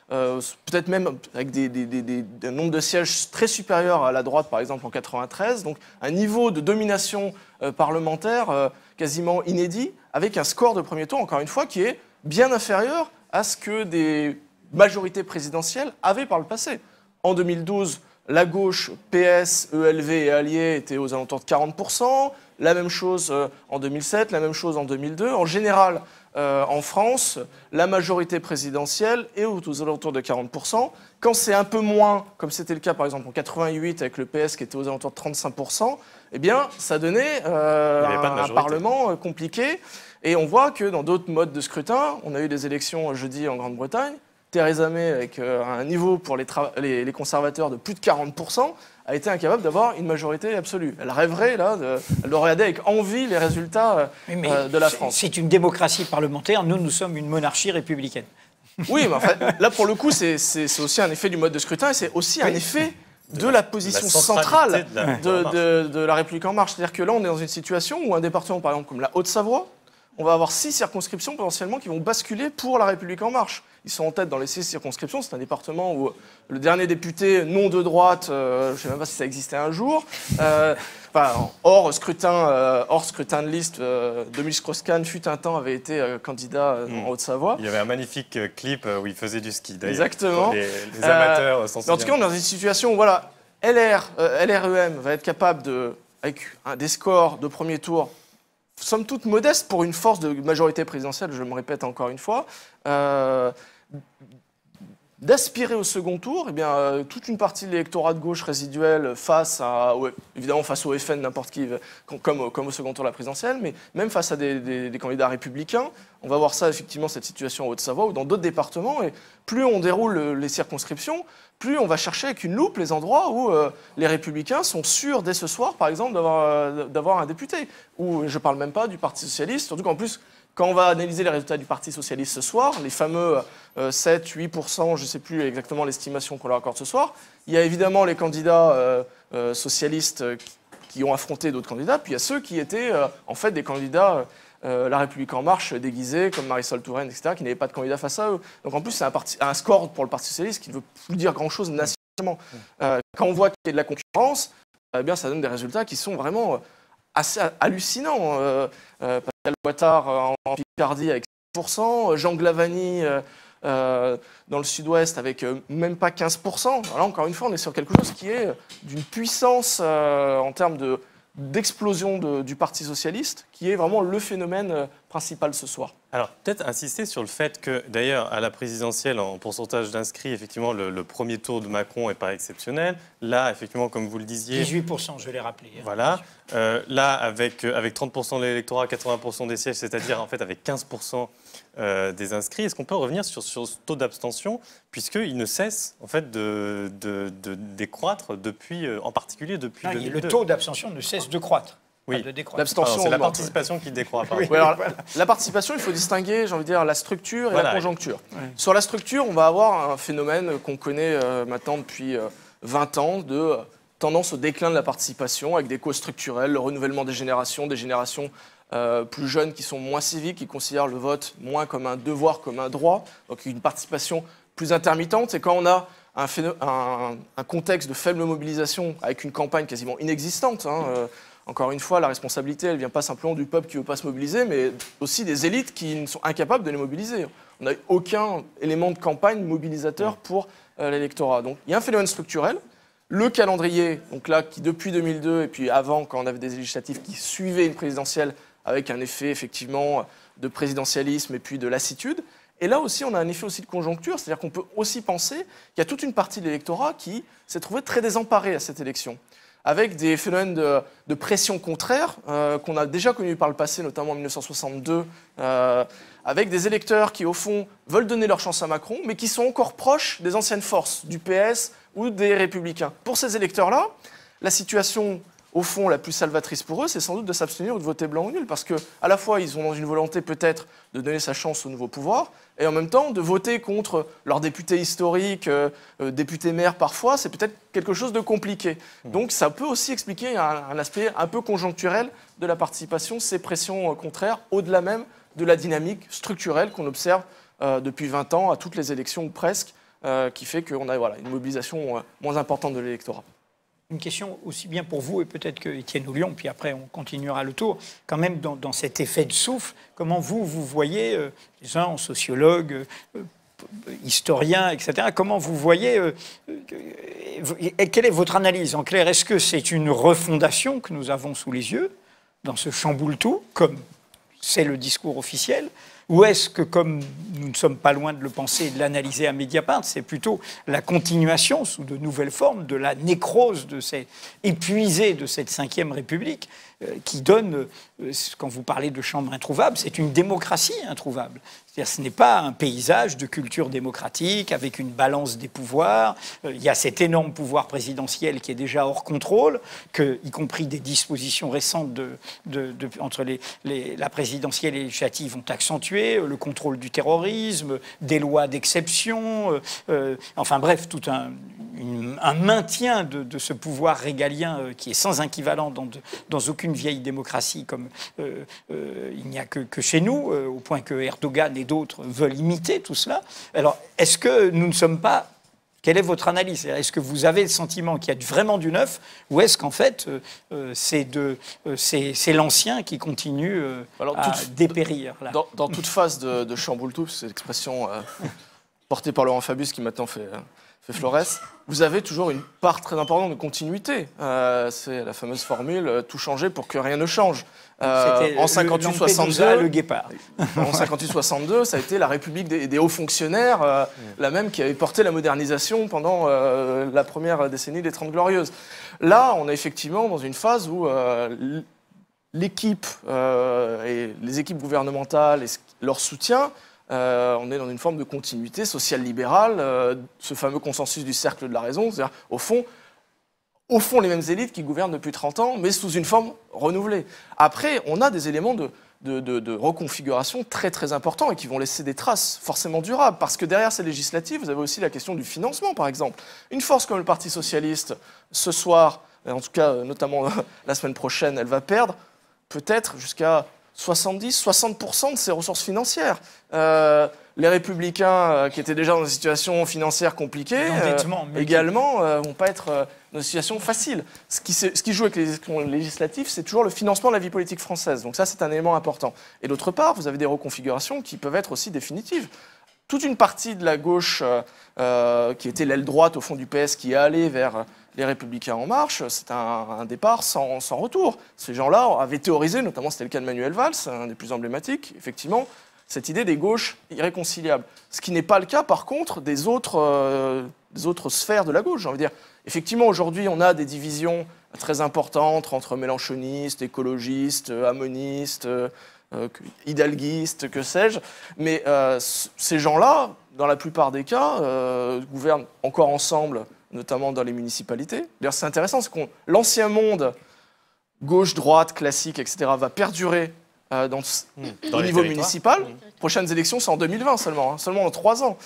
peut-être même avec un nombre de sièges très supérieur à la droite, par exemple en 93, donc un niveau de domination parlementaire quasiment inédit, avec un score de premier tour, encore une fois, qui est bien inférieur à ce que des majorités présidentielles avaient par le passé. En 2012, la gauche, PS, ELV et Alliés étaient aux alentours de 40%, la même chose en 2007, la même chose en 2002. En général, en France, la majorité présidentielle est aux alentours de 40%. Quand c'est un peu moins, comme c'était le cas par exemple en 88 avec le PS qui était aux alentours de 35%, eh bien, ça donnait un Parlement compliqué. Et on voit que dans d'autres modes de scrutin, on a eu des élections jeudi en Grande-Bretagne, Theresa May, avec un niveau pour les conservateurs de plus de 40%, a été incapable d'avoir une majorité absolue. Elle rêverait, là, elle doit regarder avec envie les résultats de la France. C'est une démocratie parlementaire, nous sommes une monarchie républicaine. Oui, mais en fait, là, pour le coup, c'est aussi un effet du mode de scrutin et c'est aussi un effet de la position centrale de la République En Marche. C'est-à-dire que là, on est dans une situation où un département, par exemple, comme la Haute-Savoie, on va avoir 6 circonscriptions potentiellement qui vont basculer pour la République En Marche. Ils sont en tête dans les 6 circonscriptions. C'est un département où le dernier député non de droite, je ne sais même pas si ça existait un jour, hors scrutin de liste, Dominique Strauss-Kahn fut un temps avait été candidat en Haute-Savoie. Il y avait un magnifique clip où il faisait du ski d'ailleurs. Exactement. Les amateurs s'en souviennent. En tout cas, on est dans une situation où voilà, LREM va être capable avec des scores de premier tour somme toute modeste pour une force de majorité présidentielle, je me répète encore une fois, d'aspirer au second tour, eh bien, toute une partie de l'électorat de gauche résiduel évidemment face au FN, n'importe qui, comme au second tour de la présidentielle, mais même face à des candidats républicains, on va voir ça, effectivement, cette situation en Haute-Savoie ou dans d'autres départements, et plus on déroule les circonscriptions, plus on va chercher avec une loupe les endroits où les Républicains sont sûrs dès ce soir, par exemple, d'avoir un député. Ou je ne parle même pas du Parti Socialiste, surtout qu'en plus, quand on va analyser les résultats du Parti Socialiste ce soir, les fameux 7-8%, je ne sais plus exactement l'estimation qu'on leur accorde ce soir, il y a évidemment les candidats socialistes qui ont affronté d'autres candidats, puis il y a ceux qui étaient en fait des candidats La République En Marche déguisés, comme Marisol Touraine, etc., qui n'avaient pas de candidat face à eux. Donc en plus, c'est un score pour le Parti Socialiste qui ne veut plus dire grand-chose nationalement. Quand on voit qu'il y a de la concurrence, eh bien, ça donne des résultats qui sont vraiment assez hallucinants. Pascal Boitard en Picardie avec 6%, Jean Glavany dans le sud-ouest avec même pas 15%. Alors là, encore une fois, on est sur quelque chose qui est d'une puissance en termes d'explosion du Parti socialiste, qui est vraiment le phénomène principal ce soir. Alors, peut-être insister sur le fait que, d'ailleurs, à la présidentielle, en pourcentage d'inscrits, effectivement, le premier tour de Macron n'est pas exceptionnel. Là, effectivement, comme vous le disiez... 18%, je l'ai rappelé. Voilà. Là, avec 30% de l'électorat, 80% des sièges, c'est-à-dire, en fait, avec 15% des inscrits, est-ce qu'on peut revenir sur ce taux d'abstention, puisqu'il ne cesse, en fait, de décroître en particulier depuis 2002. Le taux d'abstention ne cesse de croître. Oui, l'abstention, c'est la participation qui décroît. Oui, alors, la participation, il faut distinguer, j'ai envie de dire, la structure et la conjoncture. Ouais. Sur la structure, on va avoir un phénomène qu'on connaît maintenant depuis 20 ans de tendance au déclin de la participation avec des causes structurelles, le renouvellement des générations plus jeunes qui sont moins civiques, qui considèrent le vote moins comme un devoir, comme un droit, donc une participation plus intermittente. C'est quand on a un contexte de faible mobilisation avec une campagne quasiment inexistante. Encore une fois, la responsabilité, elle ne vient pas simplement du peuple qui ne veut pas se mobiliser, mais aussi des élites qui sont incapables de les mobiliser. On n'a eu aucun élément de campagne mobilisateur pour l'électorat. Donc il y a un phénomène structurel. Le calendrier, donc là, qui depuis 2002, et puis avant, quand on avait des législatives qui suivaient une présidentielle, avec un effet effectivement de présidentialisme et puis de lassitude. Et là aussi, on a un effet aussi de conjoncture, c'est-à-dire qu'on peut aussi penser qu'il y a toute une partie de l'électorat qui s'est trouvée très désemparée à cette élection, avec des phénomènes de pression contraire qu'on a déjà connus par le passé, notamment en 1962, avec des électeurs qui, au fond, veulent donner leur chance à Macron, mais qui sont encore proches des anciennes forces, du PS ou des Républicains. Pour ces électeurs-là, la situation, au fond, la plus salvatrice pour eux, c'est sans doute de s'abstenir ou de voter blanc ou nul, parce qu'à la fois, ils ont dans une volonté peut-être de donner sa chance au nouveau pouvoir, et en même temps, de voter contre leurs députés historiques, députés maires parfois, c'est peut-être quelque chose de compliqué. Donc ça peut aussi expliquer un aspect un peu conjoncturel de la participation, ces pressions contraires, au-delà même de la dynamique structurelle qu'on observe depuis 20 ans à toutes les élections ou presque, qui fait qu'on a une mobilisation moins importante de l'électorat. Une question aussi bien pour vous et peut-être que Étienne Houlion, puis après on continuera le tour. Quand même, dans cet effet de souffle, comment vous voyez, les uns sociologues, historiens, etc., comment vous voyez, quelle est votre analyse en clair? Est-ce que c'est une refondation que nous avons sous les yeux, dans ce chamboule-tout, comme c'est le discours officiel? Ou est-ce que, comme nous ne sommes pas loin de le penser et de l'analyser à Mediapart, c'est plutôt la continuation sous de nouvelles formes de la nécrose épuisée de cette Ve République qui donne, quand vous parlez de chambre introuvable, c'est une démocratie introuvable. C'est-à-dire ce n'est pas un paysage de culture démocratique avec une balance des pouvoirs. Il y a cet énorme pouvoir présidentiel qui est déjà hors contrôle, y compris des dispositions récentes entre la présidentielle et les législatives ont accentué, le contrôle du terrorisme, des lois d'exception, enfin bref, tout un maintien de ce pouvoir régalien qui est sans équivalent dans aucune vieille démocratie comme il n'y a que chez nous, au point que Erdogan et d'autres veulent imiter tout cela. Alors, est-ce que nous ne sommes pas... Quelle est votre analyse? Est-ce que vous avez le sentiment qu'il y a vraiment du neuf, ou est-ce qu'en fait, c'est l'ancien qui continue à dépérir là? Dans toute phase de chamboule-tout, c'est l'expression portée par Laurent Fabius qui maintenant fait Flores, vous avez toujours une part très importante de continuité. C'est la fameuse formule « tout changer pour que rien ne change ». En 58-62, le guépard. En 58-62, ça a été la République des hauts fonctionnaires, la même qui avait porté la modernisation pendant la première décennie des 30 Glorieuses. Là, on est effectivement dans une phase où l'équipe et les équipes gouvernementales et leur soutien, on est dans une forme de continuité social-libérale, ce fameux consensus du cercle de la raison, c'est-à-dire au fond, les mêmes élites qui gouvernent depuis 30 ans, mais sous une forme renouvelée. Après, on a des éléments de reconfiguration très très importants et qui vont laisser des traces forcément durables, parce que derrière ces législatives, vous avez aussi la question du financement, par exemple. Une force comme le Parti socialiste, ce soir, en tout cas notamment la semaine prochaine, elle va perdre peut-être jusqu'à 70-60% de ses ressources financières. Les Républicains, qui étaient déjà dans une situation financière compliquée, également, vont pas être dans une situation facile. Ce qui joue avec les élections législatives, c'est toujours le financement de la vie politique française. Donc ça, c'est un élément important. Et d'autre part, vous avez des reconfigurations qui peuvent être aussi définitives. Toute une partie de la gauche, qui était l'aile droite au fond du PS, qui est allée vers les Républicains en marche, c'est un départ sans retour. Ces gens-là avaient théorisé, notamment c'était le cas de Manuel Valls, un des plus emblématiques, effectivement, cette idée des gauches irréconciliables. Ce qui n'est pas le cas, par contre, des autres sphères de la gauche, j'ai envie de dire. Effectivement, aujourd'hui, on a des divisions très importantes entre mélenchonistes, écologistes, amonistes, hidalguistes, que sais-je. Mais ces gens-là, dans la plupart des cas, gouvernent encore ensemble, notamment dans les municipalités. D'ailleurs, c'est intéressant, c'est que l'ancien monde, gauche, droite, classique, etc., va perdurer au niveau municipal. Prochaines élections, c'est en 2020 seulement, seulement dans 3 ans.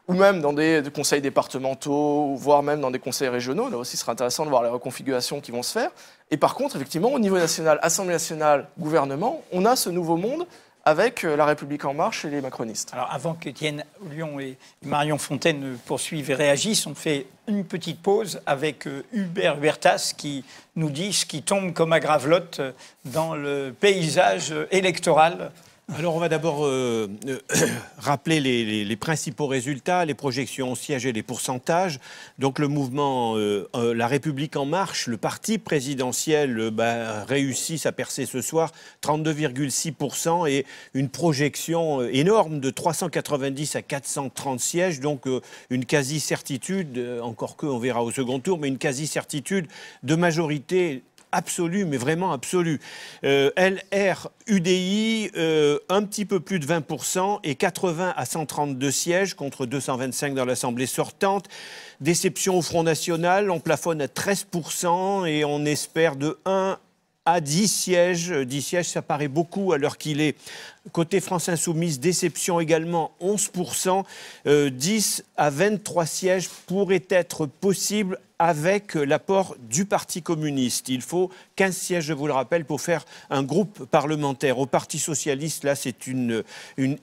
Ou même dans des conseils départementaux, voire même dans des conseils régionaux. Là aussi, ce sera intéressant de voir les reconfigurations qui vont se faire. Et par contre, effectivement, au niveau national, Assemblée nationale, gouvernement, on a ce nouveau monde avec la République en marche et les macronistes. Alors, avant qu'Étienne Houlion et Marion Fontaine poursuivent et réagissent, on fait une petite pause avec Hubert Huertas qui nous dit ce qui tombe comme à Gravelotte dans le paysage électoral. Alors on va d'abord rappeler les principaux résultats, les projections au siège et les pourcentages. Donc le mouvement La République en marche, le parti présidentiel réussit sa percée ce soir, 32,6% et une projection énorme de 390 à 430 sièges. Donc une quasi-certitude, encore que on verra au second tour, mais une quasi-certitude de majorité absolue, mais vraiment absolue. LR, UDI, un petit peu plus de 20% et 80 à 132 sièges contre 225 dans l'Assemblée sortante. Déception au Front National, on plafonne à 13% et on espère de 1 à 10 sièges. 10 sièges, ça paraît beaucoup à l'heure qu'il est. Côté France Insoumise, déception également, 11%. 10 à 23 sièges pourraient être possibles avec l'apport du Parti communiste. Il faut 15 sièges, je vous le rappelle, pour faire un groupe parlementaire. Au Parti socialiste, là, c'est une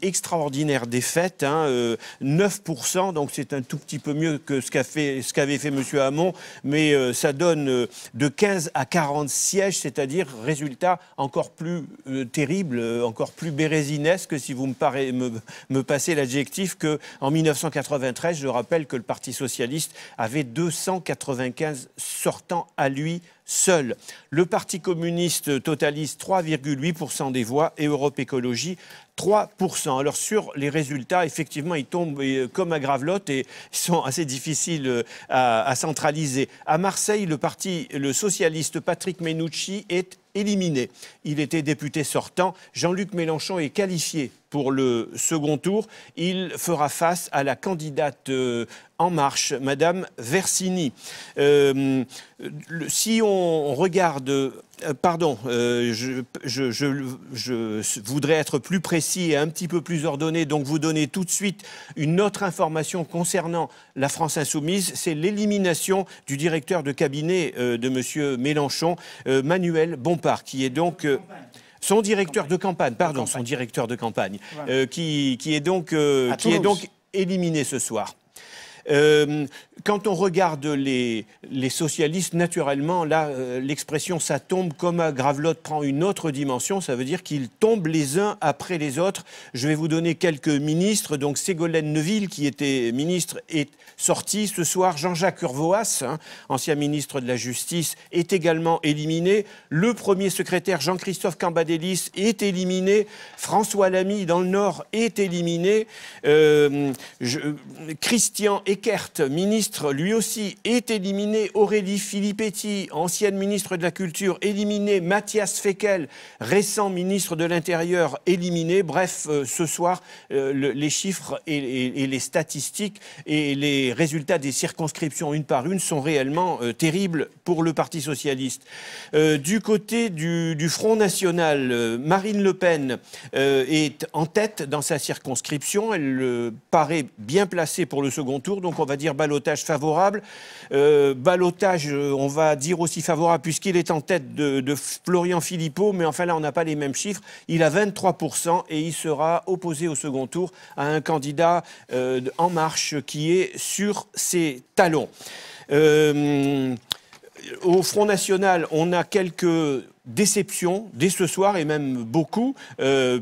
extraordinaire défaite, 9%, donc c'est un tout petit peu mieux que ce qu'avait fait M. Hamon, mais ça donne de 15 à 40 sièges, c'est-à-dire résultat encore plus terrible, encore plus bérésinesque, si vous me passez l'adjectif, qu'en 1993, je rappelle que le Parti socialiste avait 295 sortants à lui seul. Le Parti communiste totalise 3,8% des voix et Europe Écologie 3%. Alors sur les résultats, effectivement, ils tombent comme à Gravelotte et sont assez difficiles à centraliser. À Marseille, le socialiste Patrick Mennucci est éliminé. Il était député sortant. Jean-Luc Mélenchon est qualifié pour le second tour. Il fera face à la candidate En Marche, Madame Versini. Si on regarde... je voudrais être plus précis et un petit peu plus ordonné, donc vous donner tout de suite une autre information concernant la France Insoumise, c'est l'élimination du directeur de cabinet de M. Mélenchon, Manuel Bompard, qui est donc... son directeur de campagne, son directeur de campagne, voilà. qui est donc éliminé ce soir. Quand on regarde les socialistes, naturellement, là, l'expression « ça tombe comme à Gravelotte » prend une autre dimension. Ça veut dire qu'ils tombent les uns après les autres. Je vais vous donner quelques ministres. Donc, Ségolène Neuville, qui était ministre, est sorti ce soir. Jean-Jacques Urvoas, ancien ministre de la Justice, est également éliminé. Le premier secrétaire, Jean-Christophe Cambadélis, est éliminé. François Lamy, dans le Nord, est éliminé. Christian Eckert, ministre, lui aussi, est éliminé. Aurélie Filippetti, ancienne ministre de la Culture, éliminé. Mathias Fekl, récent ministre de l'Intérieur, éliminé. Bref, ce soir, les chiffres et les statistiques et les résultats des circonscriptions une par une sont réellement terribles pour le Parti socialiste. Du côté du Front National, Marine Le Pen est en tête dans sa circonscription. Elle paraît bien placée pour le second tour, donc on va dire ballottage favorable. Ballottage, on va dire aussi favorable, puisqu'il est en tête de Florian Philippot, mais enfin là, on n'a pas les mêmes chiffres. Il a 23% et il sera opposé au second tour à un candidat En Marche qui est sur ses talons. Au Front National, on a quelques déceptions dès ce soir, et même beaucoup,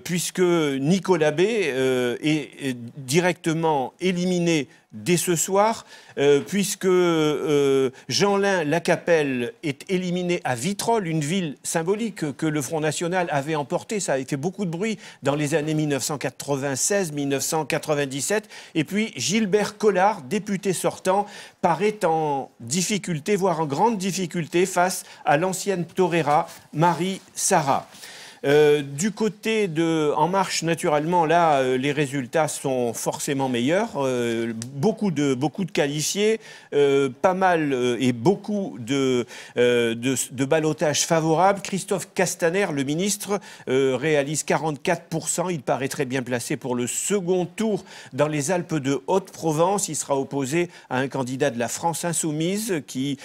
puisque Nicolas B est directement éliminé dès ce soir, puisque Jeanlin Lacapelle est éliminé à Vitrolles, une ville symbolique que le Front National avait emportée. Ça avait fait beaucoup de bruit dans les années 1996-1997. Et puis Gilbert Collard, député sortant, paraît en difficulté, voire en grande difficulté, face à l'ancienne torera Marie Sarah. Du côté de En Marche, naturellement, là, les résultats sont forcément meilleurs. Beaucoup de qualifiés, pas mal et beaucoup de ballottage favorable. Christophe Castaner, le ministre, réalise 44%. Il paraît très bien placé pour le second tour dans les Alpes de Haute-Provence. Il sera opposé à un candidat de la France Insoumise qui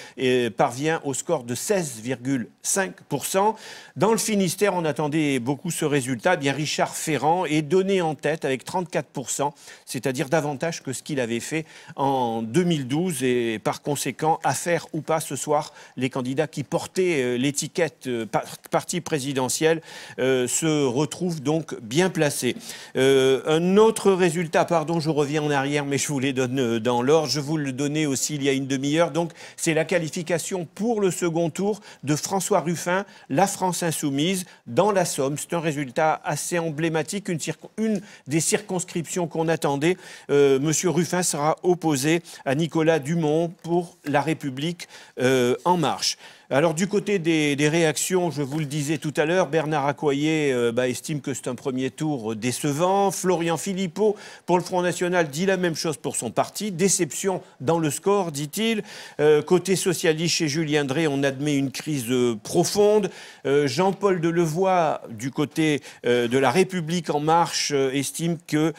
parvient au score de 16,5%. Dans le Finistère, on attendait beaucoup ce résultat. Bien, Richard Ferrand est donné en tête avec 34%, c'est-à-dire davantage que ce qu'il avait fait en 2012. Et par conséquent, affaire ou pas ce soir, les candidats qui portaient l'étiquette parti présidentiel se retrouvent donc bien placés. Un autre résultat, pardon, je reviens en arrière, mais je vous les donne dans l'ordre. Je vous le donnais aussi il y a une demi-heure. Donc, c'est la qualification pour le second tour de François Ruffin, la France Insoumise, dans la Somme. C'est un résultat assez emblématique, une des circonscriptions qu'on attendait. Monsieur Ruffin sera opposé à Nicolas Dumont pour La République En Marche. Alors du côté des réactions, je vous le disais tout à l'heure, Bernard Accoyer estime que c'est un premier tour décevant. Florian Philippot, pour le Front National, dit la même chose pour son parti. Déception dans le score, dit-il. Côté socialiste, chez Julien Drey, on admet une crise profonde. Jean-Paul Delevoye, du côté de La République En Marche, estime qu'il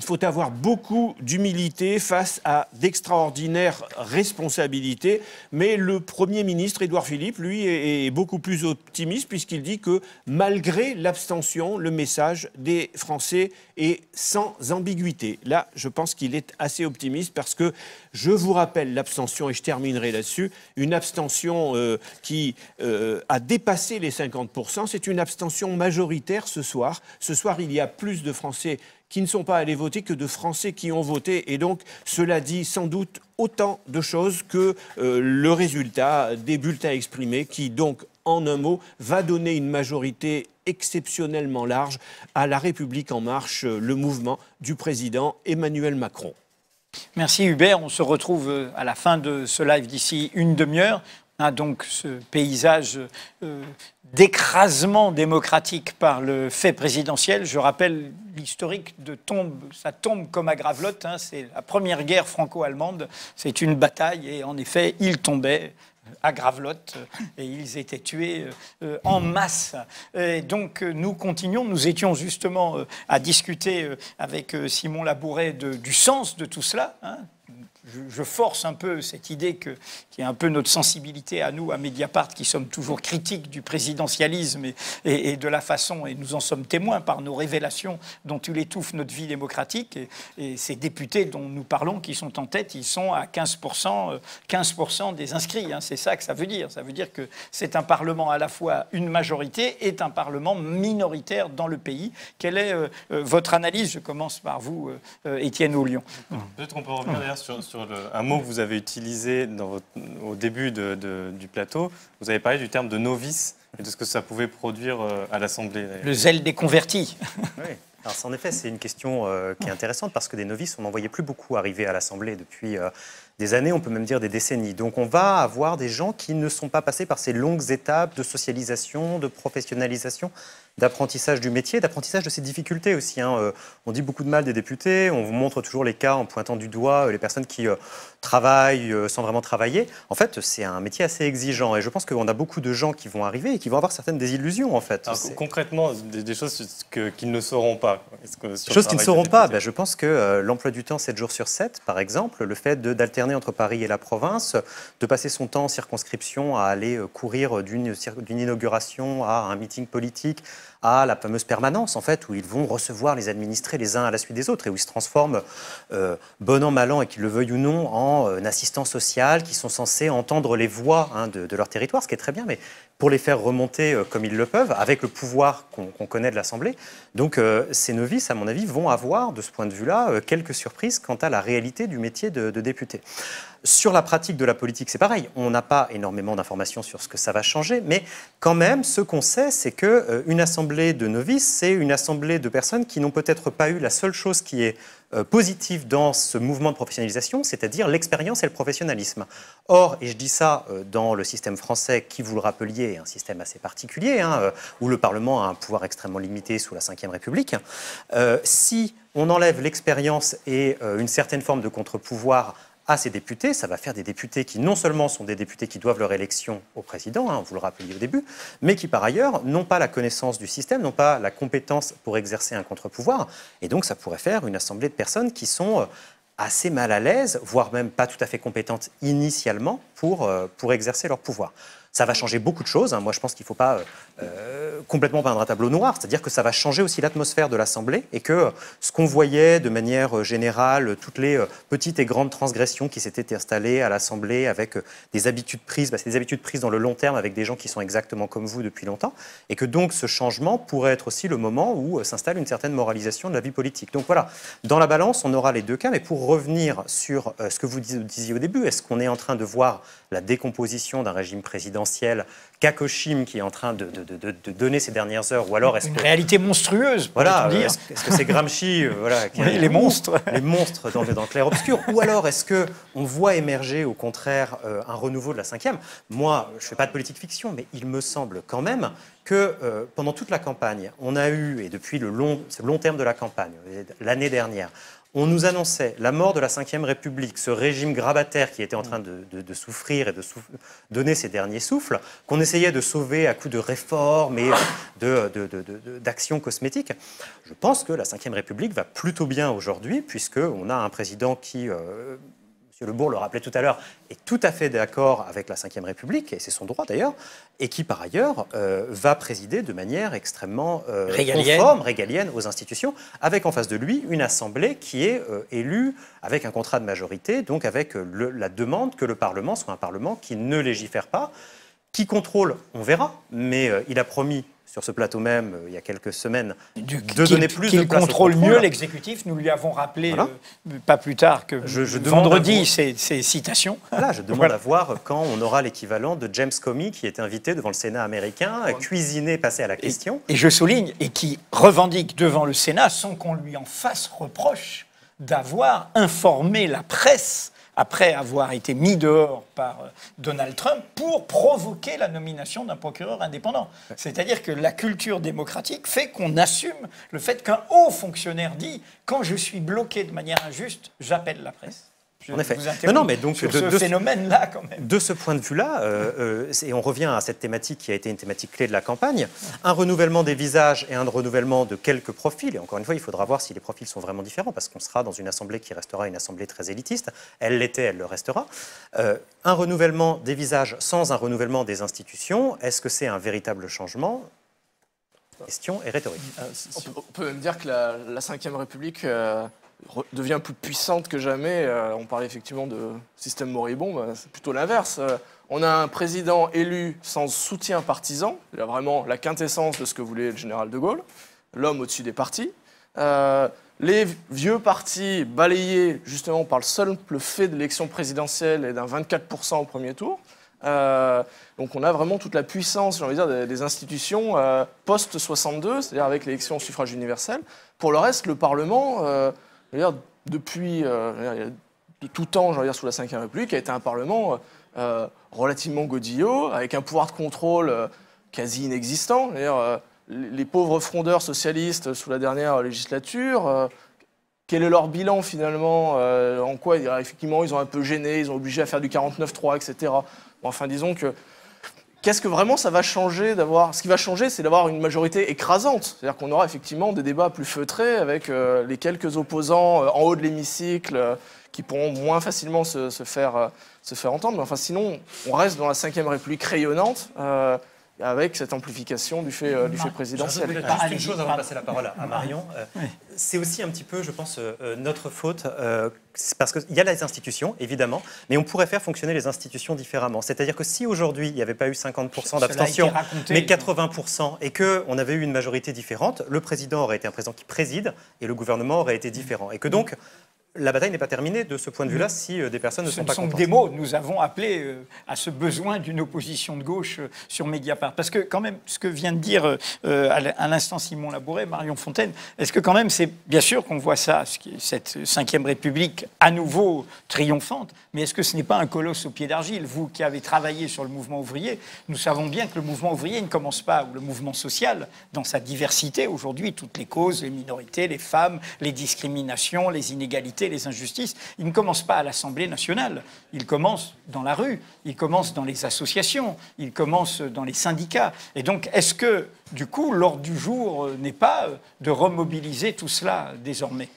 faut avoir beaucoup d'humilité face à d'extraordinaires responsabilités. Mais le Premier ministre, Édouard Philippe, lui, est beaucoup plus optimiste puisqu'il dit que malgré l'abstention, le message des Français est sans ambiguïté. Là, je pense qu'il est assez optimiste parce que, je vous rappelle l'abstention, et je terminerai là-dessus, une abstention qui a dépassé les 50%. C'est une abstention majoritaire ce soir. Ce soir, il y a plus de Français qui ne sont pas allés voter que de Français qui ont voté. Et donc, cela dit sans doute autant de choses que le résultat des bulletins exprimés qui, donc, en un mot, va donner une majorité exceptionnellement large à La République En Marche, le mouvement du président Emmanuel Macron. Merci Hubert, on se retrouve à la fin de ce live d'ici une demi-heure. Donc ce paysage d'écrasement démocratique par le fait présidentiel. Je rappelle l'historique de ça tombe comme à Gravelotte. C'est la première guerre franco-allemande. C'est une bataille et en effet, ils tombaient à Gravelotte et ils étaient tués en masse. Et donc nous continuons, nous étions justement à discuter avec Simon Labouret du sens de tout cela. Je force un peu cette idée qui est un peu notre sensibilité à nous, à Mediapart, qui sommes toujours critiques du présidentialisme et de la façon, et nous en sommes témoins par nos révélations dont il étouffe notre vie démocratique. Et ces députés dont nous parlons, qui sont en tête, ils sont à 15% des inscrits. C'est ça que ça veut dire. Ça veut dire que c'est un Parlement à la fois une majorité et un Parlement minoritaire dans le pays. Quelle est votre analyse? Je commence par vous, Étienne Aulion. Peut-être qu'on peut revenir d'ailleurs sur un mot que vous avez utilisé au début du plateau. Vous avez parlé du terme de novice et de ce que ça pouvait produire à l'Assemblée. Le zèle des convertis. Oui. Alors, en effet, c'est une question qui est intéressante parce que des novices, on n'en voyait plus beaucoup arriver à l'Assemblée depuis des années, on peut même dire des décennies. Donc on va avoir des gens qui ne sont pas passés par ces longues étapes de socialisation, de professionnalisation, d'apprentissage du métier, d'apprentissage de ses difficultés aussi. On dit beaucoup de mal des députés, on vous montre toujours les cas en pointant du doigt les personnes qui travaillent sans vraiment travailler. En fait, c'est un métier assez exigeant et je pense qu'on a beaucoup de gens qui vont arriver et qui vont avoir certaines désillusions en fait. Alors, concrètement, des choses qu'ils ne sauront pas. Choses qu'ils ne sauront pas, je pense que l'emploi du temps 7 jours sur 7, par exemple, le fait d'alterner entre Paris et la province, de passer son temps en circonscription à aller courir d'une inauguration à un meeting politique, à la fameuse permanence, en fait, où ils vont recevoir les administrés les uns à la suite des autres et où ils se transforment, bon an, mal an, et qu'ils le veuillent ou non, en assistants sociaux qui sont censés entendre les voix de leur territoire, ce qui est très bien, mais pour les faire remonter comme ils le peuvent, avec le pouvoir qu'on connaît de l'Assemblée. Donc ces novices, à mon avis, vont avoir, de ce point de vue-là, quelques surprises quant à la réalité du métier de député. Sur la pratique de la politique, c'est pareil. On n'a pas énormément d'informations sur ce que ça va changer, mais quand même, ce qu'on sait, c'est qu'une assemblée de novices, c'est une assemblée de personnes qui n'ont peut-être pas eu la seule chose qui est positive dans ce mouvement de professionnalisation, c'est-à-dire l'expérience et le professionnalisme. Or, et je dis ça dans le système français qui, vous le rappeliez, est un système assez particulier, où le Parlement a un pouvoir extrêmement limité sous la Ve République, si on enlève l'expérience et une certaine forme de contre-pouvoir à ces députés, ça va faire des députés qui non seulement sont des députés qui doivent leur élection au président, vous le rappeliez au début, mais qui par ailleurs n'ont pas la connaissance du système, n'ont pas la compétence pour exercer un contre-pouvoir. Et donc ça pourrait faire une assemblée de personnes qui sont assez mal à l'aise, voire même pas tout à fait compétentes initialement pour exercer leur pouvoir. Ça va changer beaucoup de choses. Moi, je pense qu'il ne faut pas complètement peindre un tableau noir. C'est-à-dire que ça va changer aussi l'atmosphère de l'Assemblée et que ce qu'on voyait de manière générale, toutes les petites et grandes transgressions qui s'étaient installées à l'Assemblée avec des habitudes prises, c'est des habitudes prises dans le long terme avec des gens qui sont exactement comme vous depuis longtemps, et que donc ce changement pourrait être aussi le moment où s'installe une certaine moralisation de la vie politique. Donc voilà, dans la balance, on aura les deux cas. Mais pour revenir sur ce que vous disiez au début, est-ce qu'on est en train de voir la décomposition d'un régime présidentiel présidentielle Kakoshim qui est en train de donner ses dernières heures, ou alors est-ce une réalité monstrueuse, voilà, est-ce que c'est Gramsci voilà, qui oui, les monstres dans le clair-obscur, ou alors est-ce que on voit émerger au contraire un renouveau de la 5e? Moi, je ne fais pas de politique fiction, mais il me semble quand même que pendant toute la campagne, on a eu, et depuis le long terme de la campagne, l'année dernière, on nous annonçait la mort de la Ve République, ce régime grabataire qui était en train de souffrir et de donner ses derniers souffles, qu'on essayait de sauver à coups de réformes et d'actions cosmétiques. Je pense que la Ve République va plutôt bien aujourd'hui, puisqu'on a un président qui... M. Lebourg le rappelait tout à l'heure, est tout à fait d'accord avec la Ve République, et c'est son droit d'ailleurs, et qui par ailleurs va présider de manière extrêmement conforme, régalienne aux institutions, avec en face de lui une assemblée qui est élue avec un contrat de majorité, donc avec la demande que le Parlement soit un Parlement qui ne légifère pas, qui contrôle, on verra, mais il a promis sur ce plateau même, il y a quelques semaines, de donner plus de place au contrôle. Qu'il contrôle mieux l'exécutif. Nous lui avons rappelé, voilà. Pas plus tard que vendredi, ces citations. Voilà, je demande à voir quand on aura l'équivalent de James Comey, qui est invité devant le Sénat américain, cuisiner, passer à la question. Et je souligne, et qui revendique devant le Sénat, sans qu'on lui en fasse reproche, d'avoir informé la presse après avoir été mis dehors par Donald Trump, pour provoquer la nomination d'un procureur indépendant. C'est-à-dire que la culture démocratique fait qu'on assume le fait qu'un haut fonctionnaire dit « quand je suis bloqué de manière injuste, j'appelle la presse ». En effet. Non, mais donc sur ce phénomène-là, quand même. De ce point de vue-là, et on revient à cette thématique qui a été une thématique clé de la campagne, un renouvellement des visages et un renouvellement de quelques profils. Et encore une fois, il faudra voir si les profils sont vraiment différents, parce qu'on sera dans une assemblée qui restera une assemblée très élitiste. Elle l'était, elle le restera. Un renouvellement des visages sans un renouvellement des institutions, est-ce que c'est un véritable changement ? La question est rhétorique. On peut même dire que la Ve République... devient plus puissante que jamais. On parlait effectivement de système moribond, c'est plutôt l'inverse. On a un président élu sans soutien partisan, il a vraiment la quintessence de ce que voulait le général de Gaulle, l'homme au-dessus des partis. Les vieux partis balayés justement par le simple fait de l'élection présidentielle et d'un 24% au premier tour. Donc on a vraiment toute la puissance, j'ai envie de dire, des institutions post-62, c'est-à-dire avec l'élection au suffrage universel. Pour le reste, le Parlement... depuis de tout temps, sous la Ve République, a été un Parlement relativement godillot, avec un pouvoir de contrôle quasi inexistant. Les pauvres frondeurs socialistes sous la dernière législature, quel est leur bilan finalement? En quoi, effectivement, ils ont un peu gêné, ils ont obligé à faire du 49-3, etc. Bon, enfin, disons que... Qu'est-ce que vraiment ça va changer d'avoir... Ce qui va changer, c'est d'avoir une majorité écrasante. C'est-à-dire qu'on aura effectivement des débats plus feutrés avec les quelques opposants en haut de l'hémicycle qui pourront moins facilement se faire entendre. Mais enfin, sinon, on reste dans la Ve République rayonnante avec cette amplification du fait présidentiel. Juste une chose avant de passer la parole à Marion. C'est aussi un petit peu, je pense, notre faute, parce qu'il y a les institutions, évidemment, mais on pourrait faire fonctionner les institutions différemment. C'est-à-dire que si aujourd'hui, il n'y avait pas eu 50% d'abstention, mais 80%, et qu'on avait eu une majorité différente, le président aurait été un président qui préside, et le gouvernement aurait été différent. Et que donc... La bataille n'est pas terminée de ce point de vue-là si des personnes ne sont pas contentes. Ce sont des mots. Nous avons appelé à ce besoin d'une opposition de gauche sur Mediapart. Parce que quand même, ce que vient de dire à l'instant Simon Labouret, Marion Fontaine, est-ce que quand même, c'est bien sûr qu'on voit ça, cette Ve République à nouveau triomphante, mais est-ce que ce n'est pas un colosse au pied d'argile? Vous qui avez travaillé sur le mouvement ouvrier, nous savons bien que le mouvement ouvrier ne commence pas, ou le mouvement social, dans sa diversité aujourd'hui, toutes les causes, les minorités, les femmes, les discriminations, les inégalités, les injustices, il ne commence pas à l'Assemblée nationale, il commence dans la rue, il commence dans les associations, il commence dans les syndicats. Et donc, est-ce que, du coup, l'ordre du jour n'est pas de remobiliser tout cela désormais ?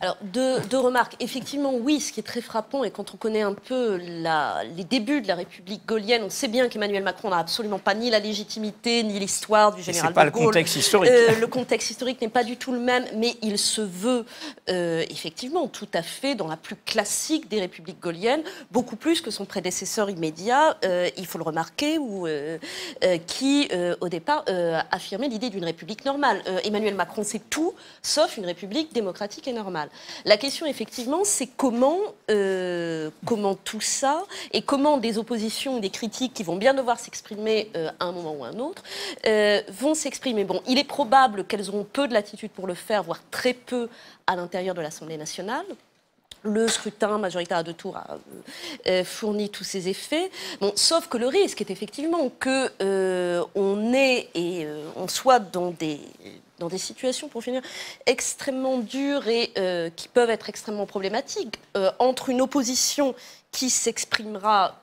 Alors, deux remarques. Effectivement, oui, ce qui est très frappant, et quand on connaît un peu les débuts de la République gaullienne, on sait bien qu'Emmanuel Macron n'a absolument pas ni la légitimité, ni l'histoire du général de Gaulle. C'est pas le contexte historique. Le contexte historique n'est pas du tout le même, mais il se veut effectivement tout à fait dans la plus classique des républiques gaulliennes, beaucoup plus que son prédécesseur immédiat, il faut le remarquer, qui, au départ, affirmait l'idée d'une république normale. Emmanuel Macron, c'est tout, sauf une république démocratique et normale. mal. La question, effectivement, c'est comment tout ça, et comment des oppositions, des critiques qui vont bien devoir s'exprimer à un moment ou à un autre, vont s'exprimer. Bon, il est probable qu'elles auront peu de latitude pour le faire, voire très peu à l'intérieur de l'Assemblée nationale. Le scrutin majoritaire à 2 tours a fourni tous ces effets. Bon, sauf que le risque est effectivement on soit dans des situations, pour finir, extrêmement dures et qui peuvent être extrêmement problématiques, entre une opposition qui s'exprimera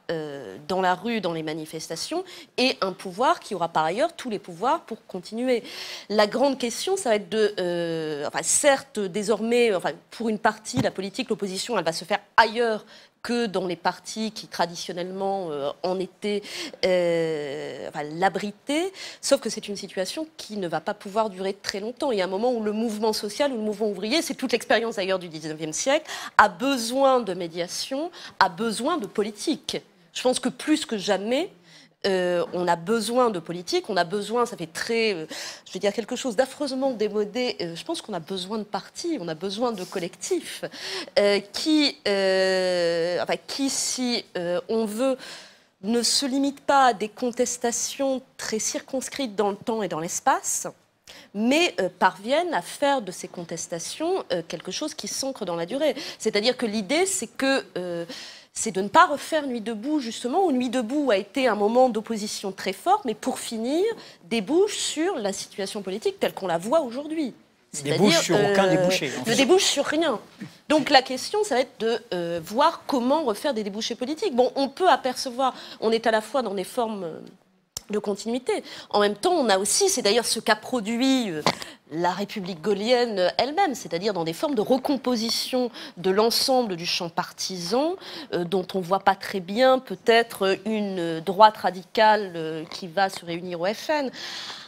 dans la rue, dans les manifestations, et un pouvoir qui aura par ailleurs tous les pouvoirs pour continuer. La grande question, ça va être certes, désormais, pour une partie, la politique, l'opposition, elle va se faire ailleurs que dans les partis qui traditionnellement en étaient l'abritaient, sauf que c'est une situation qui ne va pas pouvoir durer très longtemps. Il y a un moment où le mouvement social ou le mouvement ouvrier, c'est toute l'expérience d'ailleurs du 19e siècle, a besoin de médiation, a besoin de politique. Je pense que plus que jamais, on a besoin de politique, on a besoin, ça fait très, je vais dire quelque chose d'affreusement démodé, je pense qu'on a besoin de partis, on a besoin de collectifs qui, si on veut, ne se limite pas à des contestations très circonscrites dans le temps et dans l'espace, mais parviennent à faire de ces contestations quelque chose qui s'ancre dans la durée. C'est-à-dire que l'idée, c'est de ne pas refaire Nuit debout, justement, où Nuit debout a été un moment d'opposition très fort, mais pour finir, débouche sur la situation politique telle qu'on la voit aujourd'hui. Débouche sur aucun débouché. Ne débouche sur rien. Donc la question, ça va être de voir comment refaire des débouchés politiques. Bon, on peut apercevoir, on est à la fois dans des formes de continuité. En même temps, on a aussi, c'est d'ailleurs ce qu'a produit la République gaullienne elle-même, c'est-à-dire dans des formes de recomposition de l'ensemble du champ partisan, dont on ne voit pas très bien peut-être une droite radicale qui va se réunir au FN.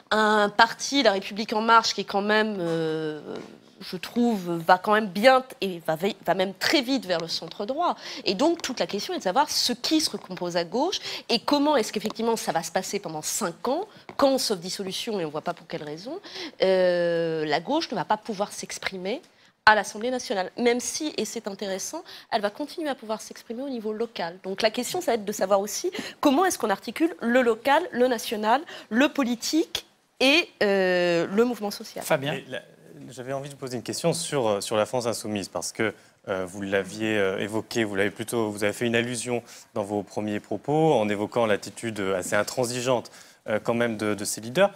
Un parti, La République En Marche, qui est quand même, je trouve, va quand même bien et va même très vite vers le centre droit. Et donc, toute la question est de savoir ce qui se recompose à gauche et comment est-ce qu'effectivement ça va se passer pendant 5 ans, quand, sauf dissolution, et on ne voit pas pour quelle raison, la gauche ne va pas pouvoir s'exprimer à l'Assemblée nationale, même si, et c'est intéressant, elle va continuer à pouvoir s'exprimer au niveau local. Donc la question, ça va être de savoir aussi comment est-ce qu'on articule le local, le national, le politique et le mouvement social. Fabien. J'avais envie de poser une question sur la France insoumise, parce que vous l'aviez évoqué, vous avez fait une allusion dans vos premiers propos en évoquant l'attitude assez intransigeante quand même de ces leaders.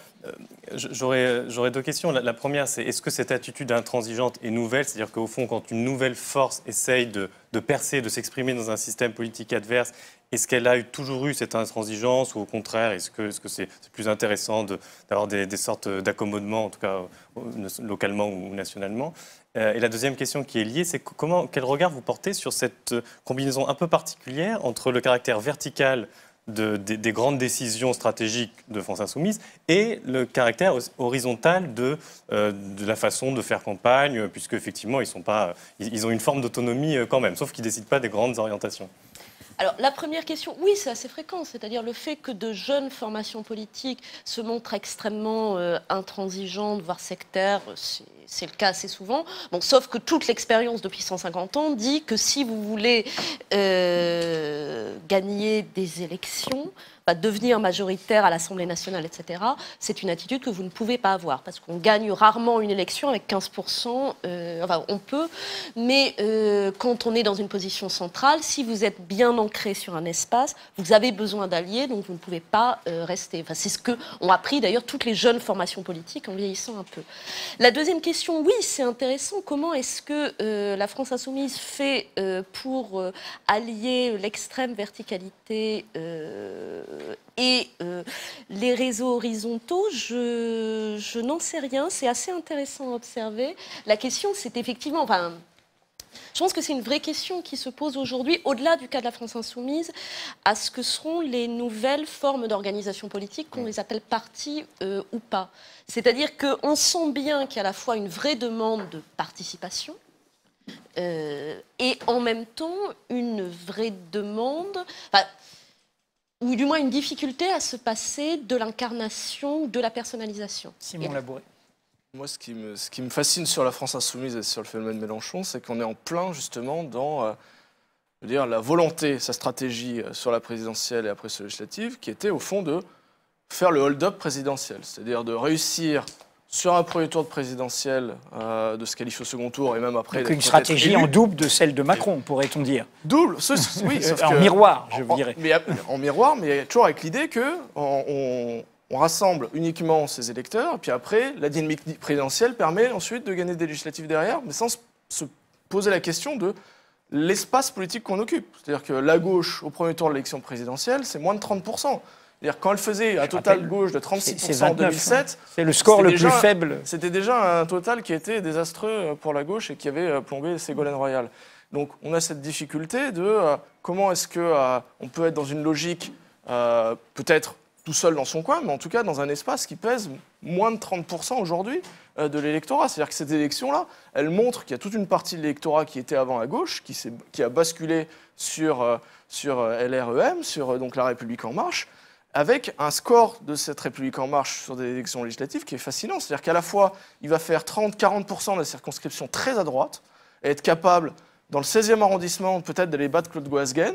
J'aurais 2 questions. La première, c'est est-ce que cette attitude intransigeante est nouvelle? C'est-à-dire qu'au fond, quand une nouvelle force essaye de percer, de s'exprimer dans un système politique adverse, est-ce qu'elle a toujours eu cette intransigeance ou au contraire, est-ce que c'est plus intéressant d'avoir des sortes d'accommodements, en tout cas localement ou nationalement? Et la deuxième question qui est liée, c'est quel regard vous portez sur cette combinaison un peu particulière entre le caractère vertical des grandes décisions stratégiques de France Insoumise et le caractère horizontal de la façon de faire campagne, puisque effectivement ils ont une forme d'autonomie quand même, sauf qu'ils ne décident pas des grandes orientations. Alors, la première question, oui, c'est assez fréquent, c'est-à-dire le fait que de jeunes formations politiques se montrent extrêmement intransigeantes, voire sectaires, c'est le cas assez souvent. Bon, sauf que toute l'expérience depuis 150 ans dit que si vous voulez gagner des élections, devenir majoritaire à l'Assemblée nationale, etc., c'est une attitude que vous ne pouvez pas avoir, parce qu'on gagne rarement une élection avec 15%, on peut, mais quand on est dans une position centrale, si vous êtes bien ancré sur un espace, vous avez besoin d'alliés, donc vous ne pouvez pas rester. C'est ce qu'ont appris d'ailleurs toutes les jeunes formations politiques en vieillissant un peu. La deuxième question, oui, c'est intéressant, comment est-ce que la France insoumise fait pour allier l'extrême verticalité et les réseaux horizontaux, je n'en sais rien. C'est assez intéressant à observer. La question, c'est effectivement... je pense que c'est une vraie question qui se pose aujourd'hui, au-delà du cas de la France insoumise, à ce que seront les nouvelles formes d'organisation politique, qu'on les appelle partis ou pas. C'est-à-dire qu'on sent bien qu'il y a à la fois une vraie demande de participation, et en même temps une vraie demande... ou du moins une difficulté à se passer de l'incarnation, de la personnalisation. Simon Labouré. Moi, ce qui me fascine sur la France insoumise et sur le phénomène Mélenchon, c'est qu'on est en plein, justement, dans la volonté, sa stratégie sur la présidentielle et après sur la législative, qui était, au fond, de faire le hold-up présidentiel. C'est-à-dire de réussir, sur un premier tour de présidentiel, de se qualifier au second tour, et même après... Donc une stratégie en double de celle de Macron, pourrait-on dire. Double, oui. En miroir, je vous dirais. En miroir, mais toujours avec l'idée qu'on rassemble uniquement ses électeurs, puis après, la dynamique présidentielle permet ensuite de gagner des législatives derrière, mais sans se poser la question de l'espace politique qu'on occupe. C'est-à-dire que la gauche, au premier tour de l'élection présidentielle, c'est moins de 30%. C'est-à-dire quand elle faisait un total gauche de 36% en 2007... C'est le score le plus faible. C'était déjà un total qui était désastreux pour la gauche et qui avait plombé Ségolène Royal. Donc on a cette difficulté de comment est-ce qu'on peut être dans une logique peut-être tout seul dans son coin, mais en tout cas dans un espace qui pèse moins de 30% aujourd'hui de l'électorat. C'est-à-dire que cette élection-là, elle montre qu'il y a toute une partie de l'électorat qui était avant à gauche, qui a basculé sur LREM, sur donc La République En Marche, avec un score de cette République En Marche sur des élections législatives qui est fascinant. C'est-à-dire qu'à la fois, il va faire 30-40% de la circonscription très à droite, et être capable, dans le 16e arrondissement, peut-être d'aller battre Claude Goasguen,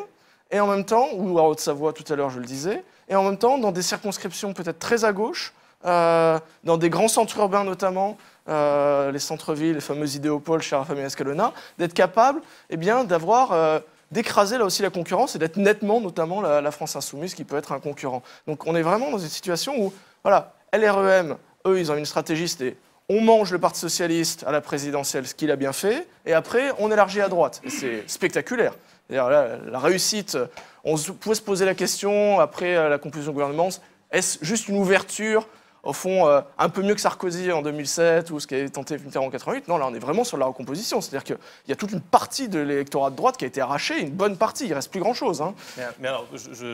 et en même temps, ou à Haute-Savoie tout à l'heure, je le disais, et en même temps, dans des circonscriptions peut-être très à gauche, dans des grands centres urbains notamment, les centres-villes, les fameux idéopoles chez la famille Escalona, d'être capable d'avoir... d'écraser là aussi la concurrence et d'être nettement, notamment, la France insoumise qui peut être un concurrent. Donc on est vraiment dans une situation où, voilà, LREM, eux, ils ont une stratégie, c'était on mange le Parti socialiste à la présidentielle, ce qu'il a bien fait, et après on élargit à droite. Et c'est spectaculaire. Là, la réussite, on pouvait se poser la question, après la conclusion du gouvernement, est-ce juste une ouverture au fond, un peu mieux que Sarkozy en 2007 ou ce qui avait tenté Mitterrand en 88. Non, là, on est vraiment sur la recomposition. C'est-à-dire qu'il y a toute une partie de l'électorat de droite qui a été arrachée, une bonne partie. Il ne reste plus grand-chose. Hein. Mais alors,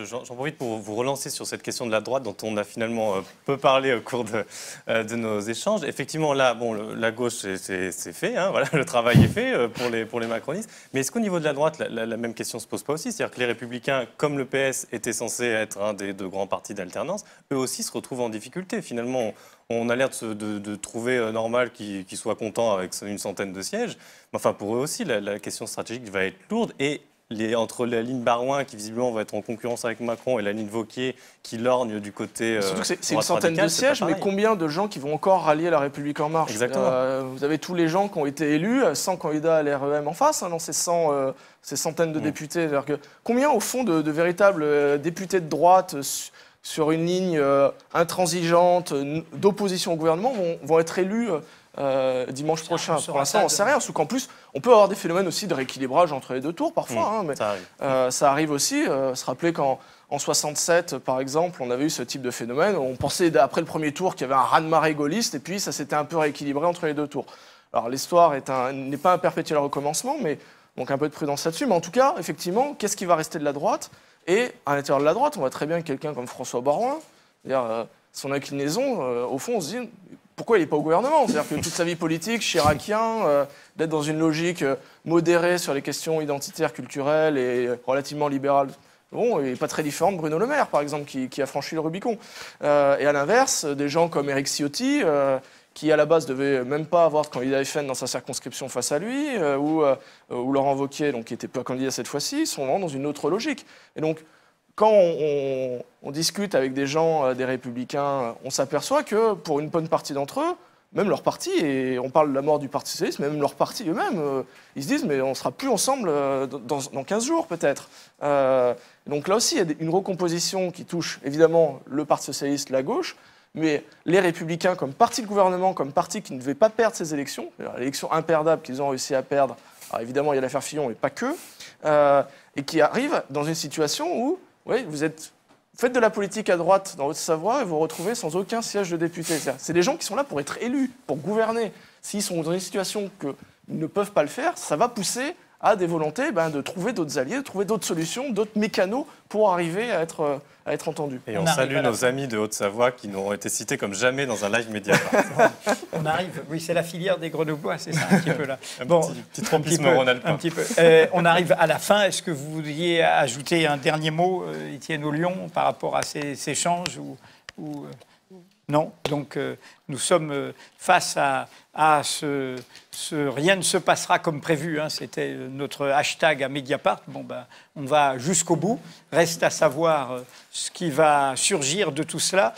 j'en profite pour vous relancer sur cette question de la droite dont on a finalement peu parlé au cours de nos échanges. Effectivement, là, bon, la gauche, c'est fait. Hein, voilà, le travail est fait pour les macronistes. Mais est-ce qu'au niveau de la droite, la même question ne se pose pas aussi? C'est-à-dire que les Républicains, comme le PS, étaient censés être un des deux grands partis d'alternance, eux aussi se retrouvent en difficulté. Finalement, on a l'air de trouver normal qu'ils soient contents avec une centaine de sièges. Mais enfin, pour eux aussi, la question stratégique va être lourde. Et entre la ligne Barouin, qui visiblement va être en concurrence avec Macron, et la ligne Wauquiez, qui lorgne du côté surtout que c'est une centaine de sièges, mais combien de gens qui vont encore rallier La République En Marche? Exactement. Vous avez tous les gens qui ont été élus, 100 candidats à l'REM en face, hein, dans ces centaines de députés. Que, combien, au fond, de véritables députés de droite sur une ligne intransigeante d'opposition au gouvernement vont être élus dimanche prochain? Pour l'instant, on ne sait rien. Sauf qu'en plus, on peut avoir des phénomènes aussi de rééquilibrage entre les deux tours parfois. Hein, mais ça arrive aussi. Se rappeler qu'en 67, par exemple, on avait eu ce type de phénomène. On pensait, après le premier tour, qu'il y avait un raz-de-marée gaulliste, et puis ça s'était un peu rééquilibré entre les deux tours. Alors l'histoire n'est pas un perpétuel recommencement, mais donc un peu de prudence là-dessus. Mais en tout cas, effectivement, qu'est-ce qui va rester de la droite? Et à l'intérieur de la droite, on voit très bien quelqu'un comme François Barouin, son inclinaison, au fond, on se dit pourquoi il n'est pas au gouvernement? C'est-à-dire que toute sa vie politique, chiracien, d'être dans une logique modérée sur les questions identitaires, culturelles et relativement libérales, bon, il n'est pas très différent de Bruno Le Maire, par exemple, qui a franchi le Rubicon. Et à l'inverse, des gens comme Éric Ciotti, qui à la base devait même pas avoir de candidat FN dans sa circonscription face à lui, ou Laurent Wauquiez, donc, qui n'était pas candidat cette fois-ci, sont vraiment dans une autre logique. Et donc, quand on discute avec des gens, des Républicains, on s'aperçoit que pour une bonne partie d'entre eux, même leur parti, et on parle de la mort du Parti socialiste, mais même leur parti eux-mêmes, ils se disent mais on ne sera plus ensemble dans 15 jours peut-être. Donc là aussi, il y a une recomposition qui touche évidemment le Parti socialiste, la gauche, mais les Républicains comme parti de gouvernement, comme parti qui ne devait pas perdre ces élections, l'élection imperdable qu'ils ont réussi à perdre, alors évidemment il y a l'affaire Fillon et pas que, et qui arrivent dans une situation où oui, vous faites de la politique à droite dans Haute-Savoie et vous vous retrouvez sans aucun siège de député. C'est des gens qui sont là pour être élus, pour gouverner. S'ils sont dans une situation qu'ils ne peuvent pas le faire, ça va pousser à des volontés de trouver d'autres alliés, de trouver d'autres solutions, d'autres mécanos pour arriver à être entendus. Et on salue nos amis de Haute-Savoie qui n'ont été cités comme jamais dans un live Mediapart. On arrive, oui, c'est la filière des Grenoblois, c'est ça, un petit peu là. Petit trompisme rhône-alpin. Un petit peu. On arrive à la fin. Est-ce que vous voudriez ajouter un dernier mot, Étienne Ollion, par rapport à ces échanges ou... Non, donc nous sommes face à ce rien ne se passera comme prévu. Hein, c'était notre hashtag à Mediapart. Bon, ben, on va jusqu'au bout. Reste à savoir ce qui va surgir de tout cela.